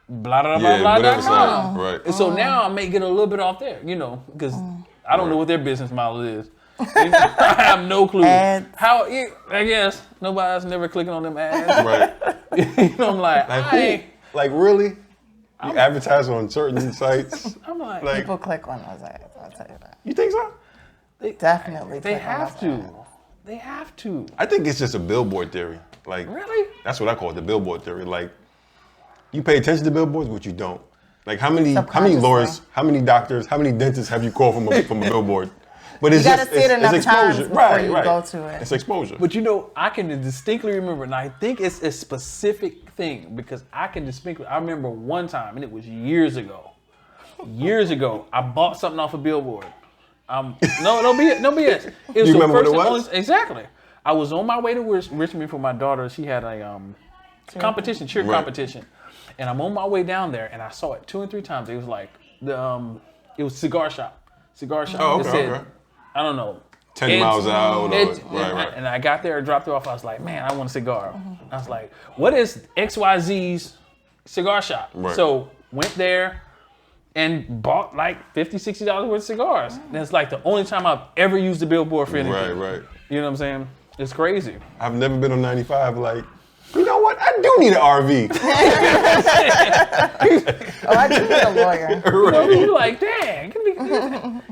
Speaker 3: blah blah blah
Speaker 4: Yeah,
Speaker 3: blah
Speaker 4: whatever
Speaker 3: blah.
Speaker 4: side. Right.
Speaker 3: And so now I may get a little bit off there, you know, because I don't know what their business model is. I have no clue.
Speaker 5: Ads.
Speaker 3: I guess nobody's never clicking on them ads.
Speaker 4: Right.
Speaker 3: You know, I'm like,
Speaker 4: Like,
Speaker 3: I ain't-
Speaker 4: like really? You advertise on certain sites?
Speaker 3: I'm like,
Speaker 4: Like,
Speaker 5: People click on those ads. I'll tell you that.
Speaker 4: you think so?
Speaker 5: Definitely.
Speaker 3: they
Speaker 5: click on
Speaker 3: have
Speaker 5: those
Speaker 3: to.
Speaker 5: ads.
Speaker 3: They have to.
Speaker 4: I think it's just a billboard theory. Like,
Speaker 3: Really?
Speaker 4: that's what I call it, the billboard theory. Like, you pay attention to billboards, but you don't. Like, how many
Speaker 5: Subconsciously.
Speaker 4: lawyers, how many doctors, how many dentists have you called from a billboard? But it's
Speaker 5: You gotta
Speaker 4: just,
Speaker 5: see it
Speaker 4: it's
Speaker 5: enough times
Speaker 4: exposure.
Speaker 5: before
Speaker 4: Right,
Speaker 5: you
Speaker 4: right.
Speaker 5: go to it.
Speaker 4: It's exposure.
Speaker 3: But you know, I can distinctly remember, and I think it's a specific thing because I can distinctly. I remember one time, and it was years ago. Years ago, I bought something off a billboard. No BS. It was
Speaker 4: You
Speaker 3: the
Speaker 4: remember what
Speaker 3: first
Speaker 4: it
Speaker 3: and
Speaker 4: was?
Speaker 3: only- exactly. I was on my way to Richmond for my daughter. She had a competition, cheer
Speaker 4: Right.
Speaker 3: competition, and I'm on my way down there, and I saw it 2 and 3 times. It was like the It was cigar shop.
Speaker 4: Oh,
Speaker 3: It
Speaker 4: okay,
Speaker 3: said,
Speaker 4: okay.
Speaker 3: I don't know.
Speaker 4: 10 miles out.
Speaker 3: Right. And I got there, dropped it off. I was like, man, I want a cigar. I was like, what is XYZ's cigar shop?
Speaker 4: Right.
Speaker 3: So went there and bought like $50, $60 worth of cigars. And it's like the only time I've ever used a billboard for anything.
Speaker 4: Right.
Speaker 3: You know what I'm saying? It's crazy.
Speaker 4: I've never been on 95 like, you know what? I do need an RV.
Speaker 5: Oh, I do need a lawyer.
Speaker 3: You know, you're like, dang,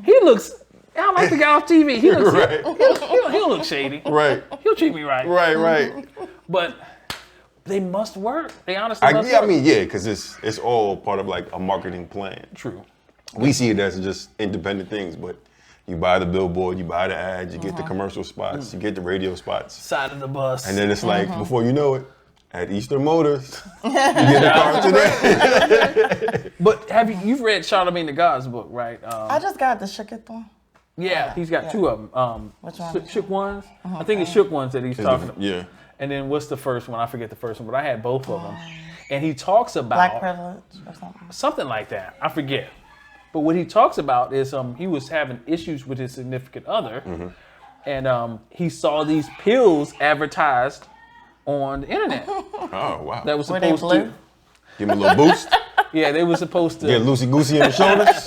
Speaker 3: he looks. I like the guy off TV. He looks.
Speaker 4: Right.
Speaker 3: He'll look shady.
Speaker 4: Right.
Speaker 3: He'll treat me right.
Speaker 4: Right.
Speaker 3: But they must work. They honestly must
Speaker 4: I
Speaker 3: work.
Speaker 4: mean, yeah, because it's all part of like a marketing plan.
Speaker 3: True.
Speaker 4: We see it as just independent things, but you buy the billboard, you buy the ads, you get the commercial spots, you get the radio spots.
Speaker 3: Side of the bus.
Speaker 4: And then it's like, before you know it, at Eastern Motors, you get a car today.
Speaker 3: But you've read Charlemagne the God's book, right?
Speaker 5: I just got the Shook It one.
Speaker 3: Yeah, he's got two of them.
Speaker 5: Which one?
Speaker 3: Shook Ones. I think it's Shook Ones that he's talking about.
Speaker 4: Yeah.
Speaker 3: And then what's the first one? I forget the first one, but I had both of them. And he talks about
Speaker 5: Black privilege or something.
Speaker 3: something like that. I forget. But what he talks about is he was having issues with his significant other, and he saw these pills advertised on the internet
Speaker 4: Oh, wow.
Speaker 3: that was
Speaker 5: Were they
Speaker 3: supposed
Speaker 5: blue?
Speaker 3: to.
Speaker 4: Give me a little boost.
Speaker 3: Yeah, they were supposed to.
Speaker 4: Get loosey-goosey in the shoulders.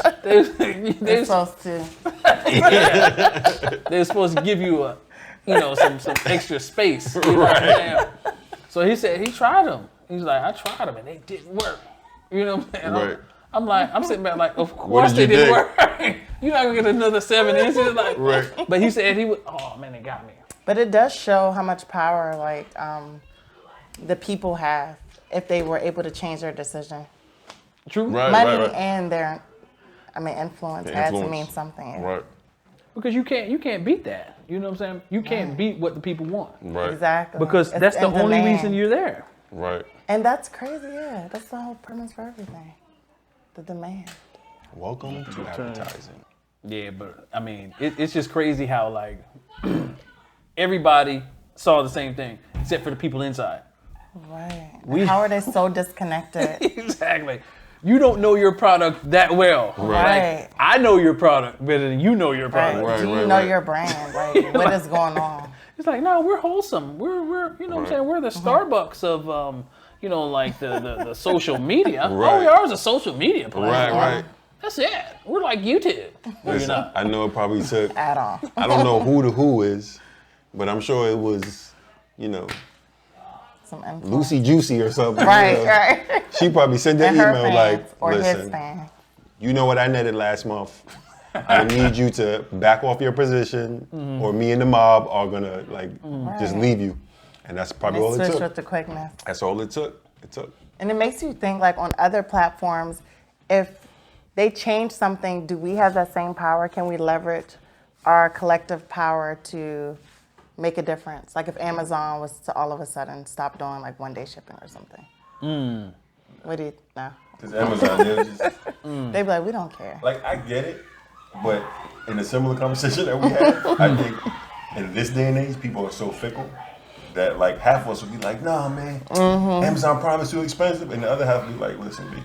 Speaker 3: They
Speaker 5: Supposed to.
Speaker 3: were supposed to give you some extra space. You know what I'm saying? So he said he tried them. He's like, I tried them and they didn't work. You know what I'm saying?
Speaker 4: Right.
Speaker 3: I'm sitting back like, of course
Speaker 4: did
Speaker 3: they
Speaker 4: you
Speaker 3: didn't
Speaker 4: do?
Speaker 3: work. You're not gonna get another 7 inches. Like,
Speaker 4: Right.
Speaker 3: But he said he would. Oh man, they got me.
Speaker 5: But it does show how much power like the people have if they were able to change their decision.
Speaker 3: True.
Speaker 4: Right,
Speaker 5: Money
Speaker 4: right.
Speaker 5: and their, influence had to mean something.
Speaker 4: Right.
Speaker 3: Because you can't beat that. You know what I'm saying? You can't beat what the people want.
Speaker 4: Right.
Speaker 5: Exactly.
Speaker 3: Because
Speaker 5: It's
Speaker 3: that's the
Speaker 5: in
Speaker 3: only
Speaker 5: demand.
Speaker 3: reason you're there.
Speaker 4: Right.
Speaker 5: And that's crazy, yeah. That's the whole premise for everything. The demand.
Speaker 4: Welcome to advertising.
Speaker 3: Yeah, but I mean, it's just crazy how like everybody saw the same thing except for the people inside.
Speaker 5: Right. How are they so disconnected?
Speaker 3: Exactly. You don't know your product that well.
Speaker 5: Right.
Speaker 3: Like, I know your product better than you know your
Speaker 5: Right.
Speaker 3: product.
Speaker 4: Right,
Speaker 5: Do you
Speaker 4: right,
Speaker 5: know
Speaker 4: right.
Speaker 5: your brand? Like, what is going on?
Speaker 3: It's like, no, we're wholesome. We're you know what I'm saying? We're the Starbucks of like the social media.
Speaker 4: Right.
Speaker 3: Oh, we are a social media
Speaker 4: Right,
Speaker 3: platform.
Speaker 4: right.
Speaker 3: That's it. We're like YouTube. No, you're
Speaker 4: Listen,
Speaker 3: not.
Speaker 4: I know it probably took,
Speaker 5: At all.
Speaker 4: I don't know who the who is, but I'm sure it was,
Speaker 5: Some influence.
Speaker 4: Lucy Juicy or something.
Speaker 5: Right,
Speaker 4: you know.
Speaker 5: right.
Speaker 4: She probably sent that
Speaker 5: And her
Speaker 4: email
Speaker 5: fans,
Speaker 4: like,
Speaker 5: or his
Speaker 4: listen,
Speaker 5: fans.
Speaker 4: you know what I netted last month. I need you to back off your position, or me and the mob are gonna just leave you. And that's probably all
Speaker 5: They
Speaker 4: it
Speaker 5: switch
Speaker 4: took.
Speaker 5: with the quickness.
Speaker 4: That's all it took. It took.
Speaker 5: And it makes you think, like, on other platforms, if they change something, do we have that same power? Can we leverage our collective power to make a difference? Like if Amazon was to all of a sudden stop doing like 1-day shipping or something. What do you know?
Speaker 4: Because Amazon, they'll just,
Speaker 5: They'd be like, we don't care.
Speaker 4: like, I get it, but in a similar conversation that we had, I think in this day and age, people are so fickle that like half of us would be like, nah, man, Amazon Prime is too expensive, and the other half would be like, listen, B,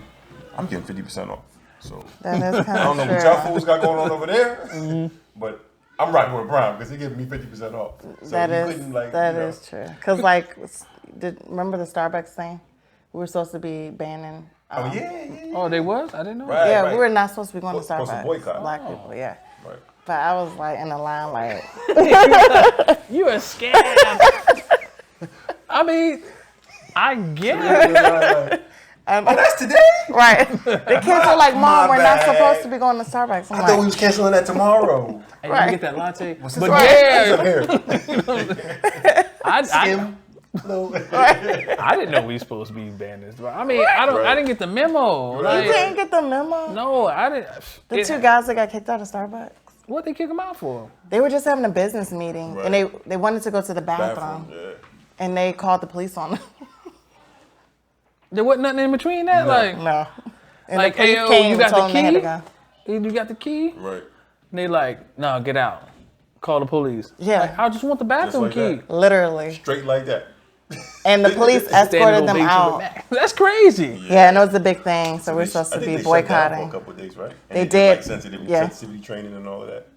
Speaker 4: I'm getting 50% off. So
Speaker 5: That is kind
Speaker 4: I don't
Speaker 5: of
Speaker 4: know what y'all
Speaker 5: true.
Speaker 4: fools got going on over there, but I'm rocking with Prime because they give me 50% off. So
Speaker 5: That
Speaker 4: you
Speaker 5: is
Speaker 4: couldn't, like,
Speaker 5: that
Speaker 4: you know.
Speaker 5: is true. Cause like, remember the Starbucks thing? We were supposed to be banning.
Speaker 4: Oh, yeah.
Speaker 3: Oh, they was? I didn't know.
Speaker 4: Right.
Speaker 5: Yeah, we were not supposed to be going to
Speaker 4: Supposed to
Speaker 5: Starbucks.
Speaker 4: boycott.
Speaker 5: Black people, yeah.
Speaker 4: Right.
Speaker 5: But I was like in the line, like,
Speaker 3: You a scam. I mean, I get it.
Speaker 4: Oh, that's today?
Speaker 5: right. The kids are like, Mom, we're not
Speaker 4: bad.
Speaker 5: supposed to be going to Starbucks. I'm
Speaker 4: I thought we
Speaker 5: like,
Speaker 4: was canceling that tomorrow.
Speaker 3: Hey,
Speaker 5: Right.
Speaker 3: you get that latte. But
Speaker 4: What's
Speaker 3: yeah,
Speaker 4: up here?
Speaker 3: I
Speaker 4: No.
Speaker 3: I didn't know we supposed to be banned this. I mean, I didn't get the memo.
Speaker 5: you
Speaker 3: Like,
Speaker 5: didn't get the memo?
Speaker 3: no, I didn't.
Speaker 5: The two guys that got kicked out of Starbucks.
Speaker 3: What they kick them out for?
Speaker 5: They were just having a business meeting, and they wanted to go to the bathroom,
Speaker 4: Yeah.
Speaker 5: and they called the police on them.
Speaker 3: There wasn't nothing in between that. Like,
Speaker 5: No. And
Speaker 3: Like,
Speaker 5: the police
Speaker 3: hey, yo,
Speaker 5: came
Speaker 3: you
Speaker 5: and
Speaker 3: got the
Speaker 5: told them they had to
Speaker 3: key?
Speaker 5: go.
Speaker 3: you got the key?
Speaker 4: Right.
Speaker 3: And they like, no, get out. Call the police.
Speaker 5: Yeah.
Speaker 3: Like, I just want the bathroom
Speaker 4: like
Speaker 3: key.
Speaker 4: that.
Speaker 5: Literally.
Speaker 4: Straight like that.
Speaker 5: And the police escorted them out.
Speaker 3: That's crazy.
Speaker 5: Yeah, and it was a big thing. So we're supposed to be boycotting.
Speaker 4: For a couple of days, right? And
Speaker 5: They did.
Speaker 4: Like sensitivity training and all of that.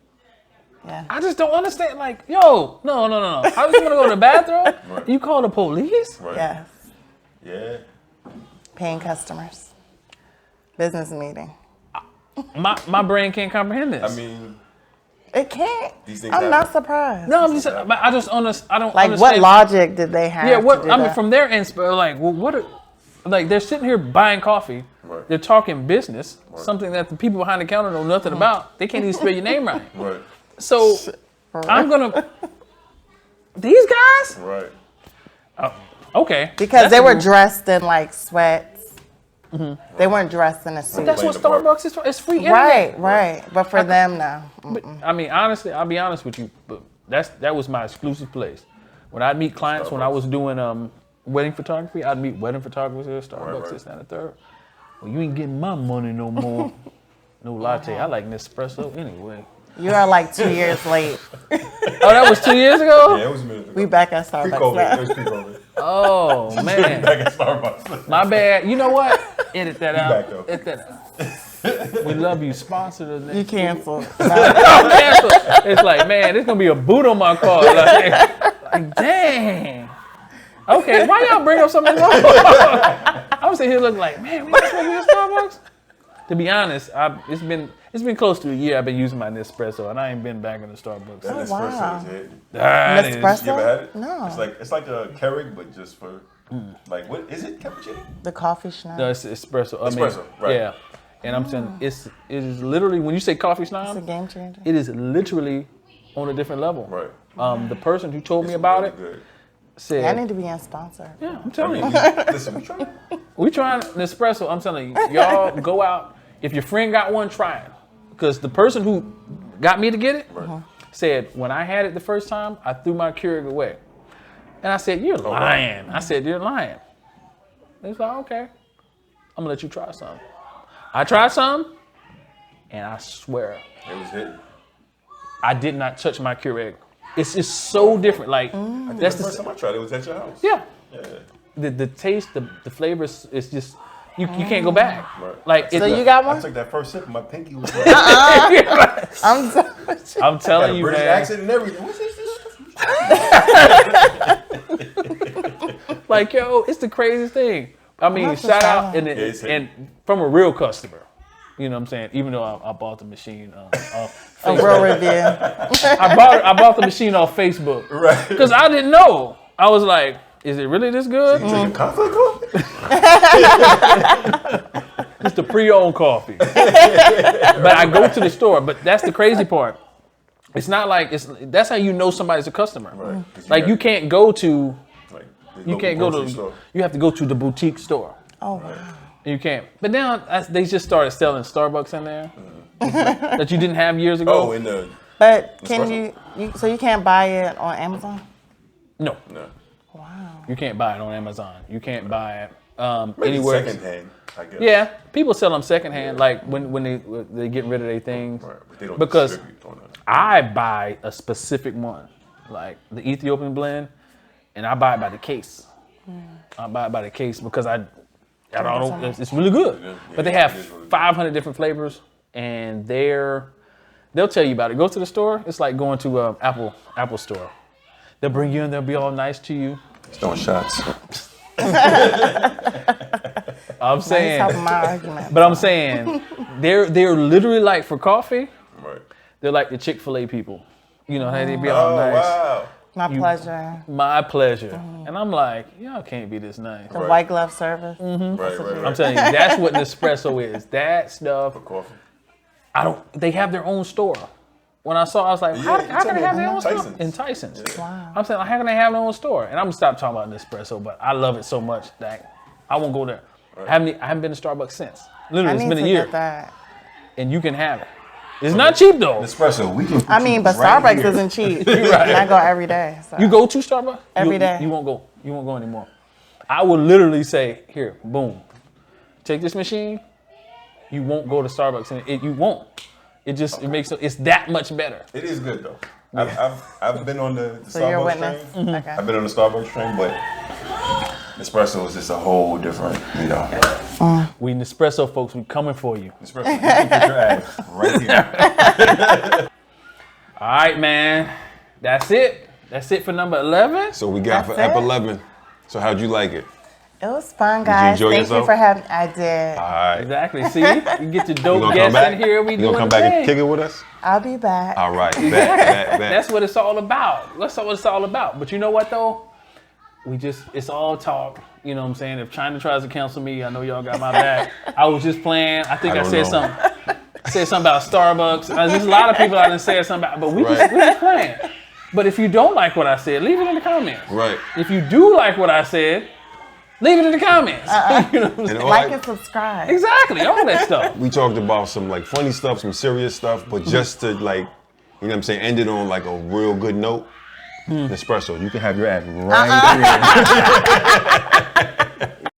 Speaker 5: Yeah.
Speaker 3: I just don't understand. Like, yo, no. How you gonna go to the bathroom?
Speaker 4: Right.
Speaker 3: You call the police?
Speaker 4: Right.
Speaker 5: Yes.
Speaker 4: Yeah.
Speaker 5: Paying customers. Business meeting.
Speaker 3: My brain can't comprehend this.
Speaker 4: I mean,
Speaker 5: It can't.
Speaker 4: These things
Speaker 5: I'm
Speaker 4: happen.
Speaker 5: not surprised.
Speaker 3: no, I'm just. I don't understand.
Speaker 5: Like, what logic did they have?
Speaker 3: Yeah, what
Speaker 5: to do
Speaker 3: I mean,
Speaker 5: that?
Speaker 3: from their end, like, well, what? Like, they're sitting here buying coffee.
Speaker 4: Right.
Speaker 3: They're talking business, something that the people behind the counter know nothing about. They can't even spell your name right.
Speaker 4: right.
Speaker 3: So I'm gonna. These guys?
Speaker 4: Right.
Speaker 3: Okay.
Speaker 5: Because
Speaker 3: That's
Speaker 5: they were
Speaker 3: cool.
Speaker 5: dressed in like sweats. They weren't dressed in a suit.
Speaker 3: That's what
Speaker 4: Playing the part.
Speaker 3: Starbucks is for. It's free internet.
Speaker 5: Right. But for them, no.
Speaker 3: But, I mean, honestly, I'll be honest with you. But that was my exclusive place. When I'd meet clients, when I was doing wedding photography, I'd meet wedding photographers at Starbucks,
Speaker 4: Right.
Speaker 3: this, that, and the third. Well, you ain't getting my money no more. No latte. I like Nespresso anyway.
Speaker 5: You are like 2 years late.
Speaker 3: Oh, that was 2 years ago?
Speaker 4: Yeah, it was a minute ago.
Speaker 5: We back at Starbucks
Speaker 4: Pre-COVID.
Speaker 5: now.
Speaker 4: It was pre-COVID.
Speaker 3: Oh, man.
Speaker 4: Back at Starbucks.
Speaker 3: My bad. You know what? Edit that out.
Speaker 4: back, though.
Speaker 3: Edit that out. We love you. Sponsor the next.
Speaker 5: You canceled.
Speaker 3: I'm canceled. It's like, man, there's gonna be a boot on my car. Like dang. Okay, why y'all bring up something wrong? I'm sitting here looking like, man, we not supposed to be at Starbucks. To be honest, it's been close to a year I've been using my Nespresso, and I ain't been back in the Starbucks.
Speaker 4: That
Speaker 3: since.
Speaker 4: Nespresso
Speaker 5: wow.
Speaker 4: is it.
Speaker 3: That is-
Speaker 5: Nespresso?
Speaker 4: You ever had it?
Speaker 5: No.
Speaker 4: It's like a Keurig, but just for like what is it? Cappuccino?
Speaker 5: The coffee schnoz.
Speaker 3: No, it's espresso. I mean,
Speaker 4: Espresso, right.
Speaker 3: Yeah, and I'm saying it is literally when you say coffee
Speaker 5: It's a
Speaker 3: snob,
Speaker 5: game changer.
Speaker 3: it is literally on a different level.
Speaker 4: Right.
Speaker 3: The person who told me
Speaker 4: It's
Speaker 3: about
Speaker 4: really
Speaker 3: it
Speaker 4: good.
Speaker 3: said,
Speaker 5: I need to be sponsored.
Speaker 3: "Yeah, I'm
Speaker 4: I
Speaker 3: telling
Speaker 4: mean,
Speaker 3: you,
Speaker 4: listen, we trying.
Speaker 3: we trying Nespresso. I'm telling you, y'all go out. If your friend got one, try it. Because the person who got me to get it said when I had it the first time, I threw my Keurig away, and I said, "You're lying." I said, "You're lying." They was like, "Okay, I'm gonna let you try some." I tried some, and I swear,
Speaker 4: It was hitting.
Speaker 3: I did not touch my Keurig. It's just so different. Like
Speaker 4: I think
Speaker 3: that's
Speaker 4: the first time I tried it was at your house.
Speaker 3: yeah.
Speaker 4: Yeah.
Speaker 3: The taste, the flavors, it's just you can't go back.
Speaker 4: Right.
Speaker 3: Like
Speaker 5: So you got
Speaker 4: I
Speaker 5: one?
Speaker 4: took that first sip, and my pinky was like,
Speaker 5: I'm sorry.
Speaker 3: I'm
Speaker 4: got
Speaker 3: telling
Speaker 4: a
Speaker 3: you,
Speaker 4: British
Speaker 3: man.
Speaker 4: accent and everything. What's this?
Speaker 3: Like, yo, it's the craziest thing. I mean,
Speaker 5: have to
Speaker 3: shout
Speaker 5: try
Speaker 3: out
Speaker 5: that.
Speaker 3: and and from a real customer. You know what I'm saying? Even though I bought the machine off
Speaker 5: A
Speaker 3: Facebook.
Speaker 5: real review.
Speaker 3: I bought the machine off Facebook.
Speaker 4: Right.
Speaker 3: Because I didn't know. I was like, is it really this good?
Speaker 4: You drinking conflict coffee?
Speaker 3: It's the pre-owned coffee. But I go to the store. But that's the crazy part. It's not like that's how you know somebody's a customer.
Speaker 4: Right. 'Cause
Speaker 3: Like you can't go to
Speaker 4: Like, the
Speaker 3: you
Speaker 4: local
Speaker 3: can't go
Speaker 4: grocery
Speaker 3: to
Speaker 4: store.
Speaker 3: you have to go to the boutique store.
Speaker 5: Oh, wow.
Speaker 3: You can't. But now they just started selling Starbucks in there that you didn't have years ago.
Speaker 4: Oh, in the
Speaker 5: But can
Speaker 4: Espresso?
Speaker 5: so you can't buy it on Amazon?
Speaker 3: No,
Speaker 4: no.
Speaker 5: Wow.
Speaker 3: you can't buy it on Amazon. You can't buy it
Speaker 4: Maybe
Speaker 3: anywhere.
Speaker 4: secondhand, I guess.
Speaker 3: Yeah, people sell them secondhand, like when they get rid of their things.
Speaker 4: Right, but they don't
Speaker 3: Because
Speaker 4: distribute on it.
Speaker 3: I buy a specific one, like the Ethiopian blend, and I buy it by the case. I buy it by the case because I don't know, it's really good.
Speaker 4: Yeah,
Speaker 3: But they have
Speaker 4: it is really good.
Speaker 3: 500 different flavors, and they'll tell you about it. Go to the store. It's like going to Apple store. They'll bring you in. They'll be all nice to you.
Speaker 4: It's throwing shots.
Speaker 3: I'm saying,
Speaker 5: That's my argument.
Speaker 3: but I'm saying, they're literally like for coffee.
Speaker 4: Right.
Speaker 3: They're like the Chick-fil-A people. You know how they be all
Speaker 4: Oh,
Speaker 3: nice.
Speaker 4: wow.
Speaker 5: My pleasure.
Speaker 3: My pleasure. And I'm like, y'all can't be this nice.
Speaker 5: The
Speaker 4: Right.
Speaker 5: white glove service.
Speaker 3: Mm-hmm.
Speaker 4: Right.
Speaker 3: I'm telling you, that's what Nespresso is. That stuff.
Speaker 4: For coffee.
Speaker 3: They have their own store. When I saw, I was like, how
Speaker 4: you
Speaker 3: can
Speaker 4: told
Speaker 3: they
Speaker 4: me
Speaker 3: have their
Speaker 4: in
Speaker 3: own store?
Speaker 4: Tyson's.
Speaker 3: In Tyson's.
Speaker 5: Wow.
Speaker 3: I'm saying, like, how can they have their own store? And I'm gonna stop talking about Nespresso, but I love it so much that I won't go there. I haven't been to Starbucks since. Literally,
Speaker 5: I
Speaker 3: it's
Speaker 5: need
Speaker 3: been
Speaker 5: to
Speaker 3: a year.
Speaker 5: get that.
Speaker 3: And you can have it. It's not cheap though.
Speaker 4: Nespresso, we can.
Speaker 5: I mean, but
Speaker 4: right
Speaker 5: Starbucks
Speaker 4: here.
Speaker 5: isn't cheap. And I go every day. So.
Speaker 3: You go to Starbucks
Speaker 5: Every day.
Speaker 3: You won't go. You won't go anymore. I will literally say, here, boom, take this machine. You won't go to Starbucks, and you won't. It makes it's that much better.
Speaker 4: It is good though. I've been on the
Speaker 5: So you're a
Speaker 4: Starbucks
Speaker 5: witness.
Speaker 4: train.
Speaker 5: Okay.
Speaker 4: I've been on the Starbucks train, but Espresso is just a whole different, you know.
Speaker 3: We Nespresso folks, we coming for you.
Speaker 4: Espresso, you can put your ass right here.
Speaker 3: All right, man. That's it. That's it for number 11.
Speaker 4: So we got
Speaker 5: That's
Speaker 4: for Ep
Speaker 5: it.
Speaker 4: 11. So how'd you like it?
Speaker 5: It was fun, guys.
Speaker 4: enjoy
Speaker 5: Thank
Speaker 4: yourself?
Speaker 5: you for having. I did.
Speaker 4: All right.
Speaker 3: Exactly. See, you get your
Speaker 4: You
Speaker 3: dope
Speaker 4: gonna come
Speaker 3: guests
Speaker 4: back?
Speaker 3: in here. We
Speaker 4: You
Speaker 3: doing
Speaker 4: gonna come
Speaker 3: the
Speaker 4: back and
Speaker 3: thing.
Speaker 4: kick it with us?
Speaker 5: I'll be back.
Speaker 4: All right. Bet.
Speaker 3: That's what it's all about. That's what it's all about. But you know what though? It's all talk. You know what I'm saying? If China tries to cancel me, I know y'all got my back. I was just playing. I think
Speaker 4: I
Speaker 3: I
Speaker 4: don't
Speaker 3: said
Speaker 4: know.
Speaker 3: something. I said something about Starbucks. There's a lot of people I done said something about, but we
Speaker 4: Right.
Speaker 3: just playing. But if you don't like what I said, leave it in the comments.
Speaker 4: Right.
Speaker 3: If you do like what I said, leave it in the comments. You know what I'm saying?
Speaker 4: all
Speaker 5: Like
Speaker 4: I-
Speaker 5: and subscribe.
Speaker 3: Exactly, all that stuff.
Speaker 4: we talked about some like funny stuff, some serious stuff, but just to like, you know what I'm saying, end it on like a real good note. Nespresso, you can have your ass right here.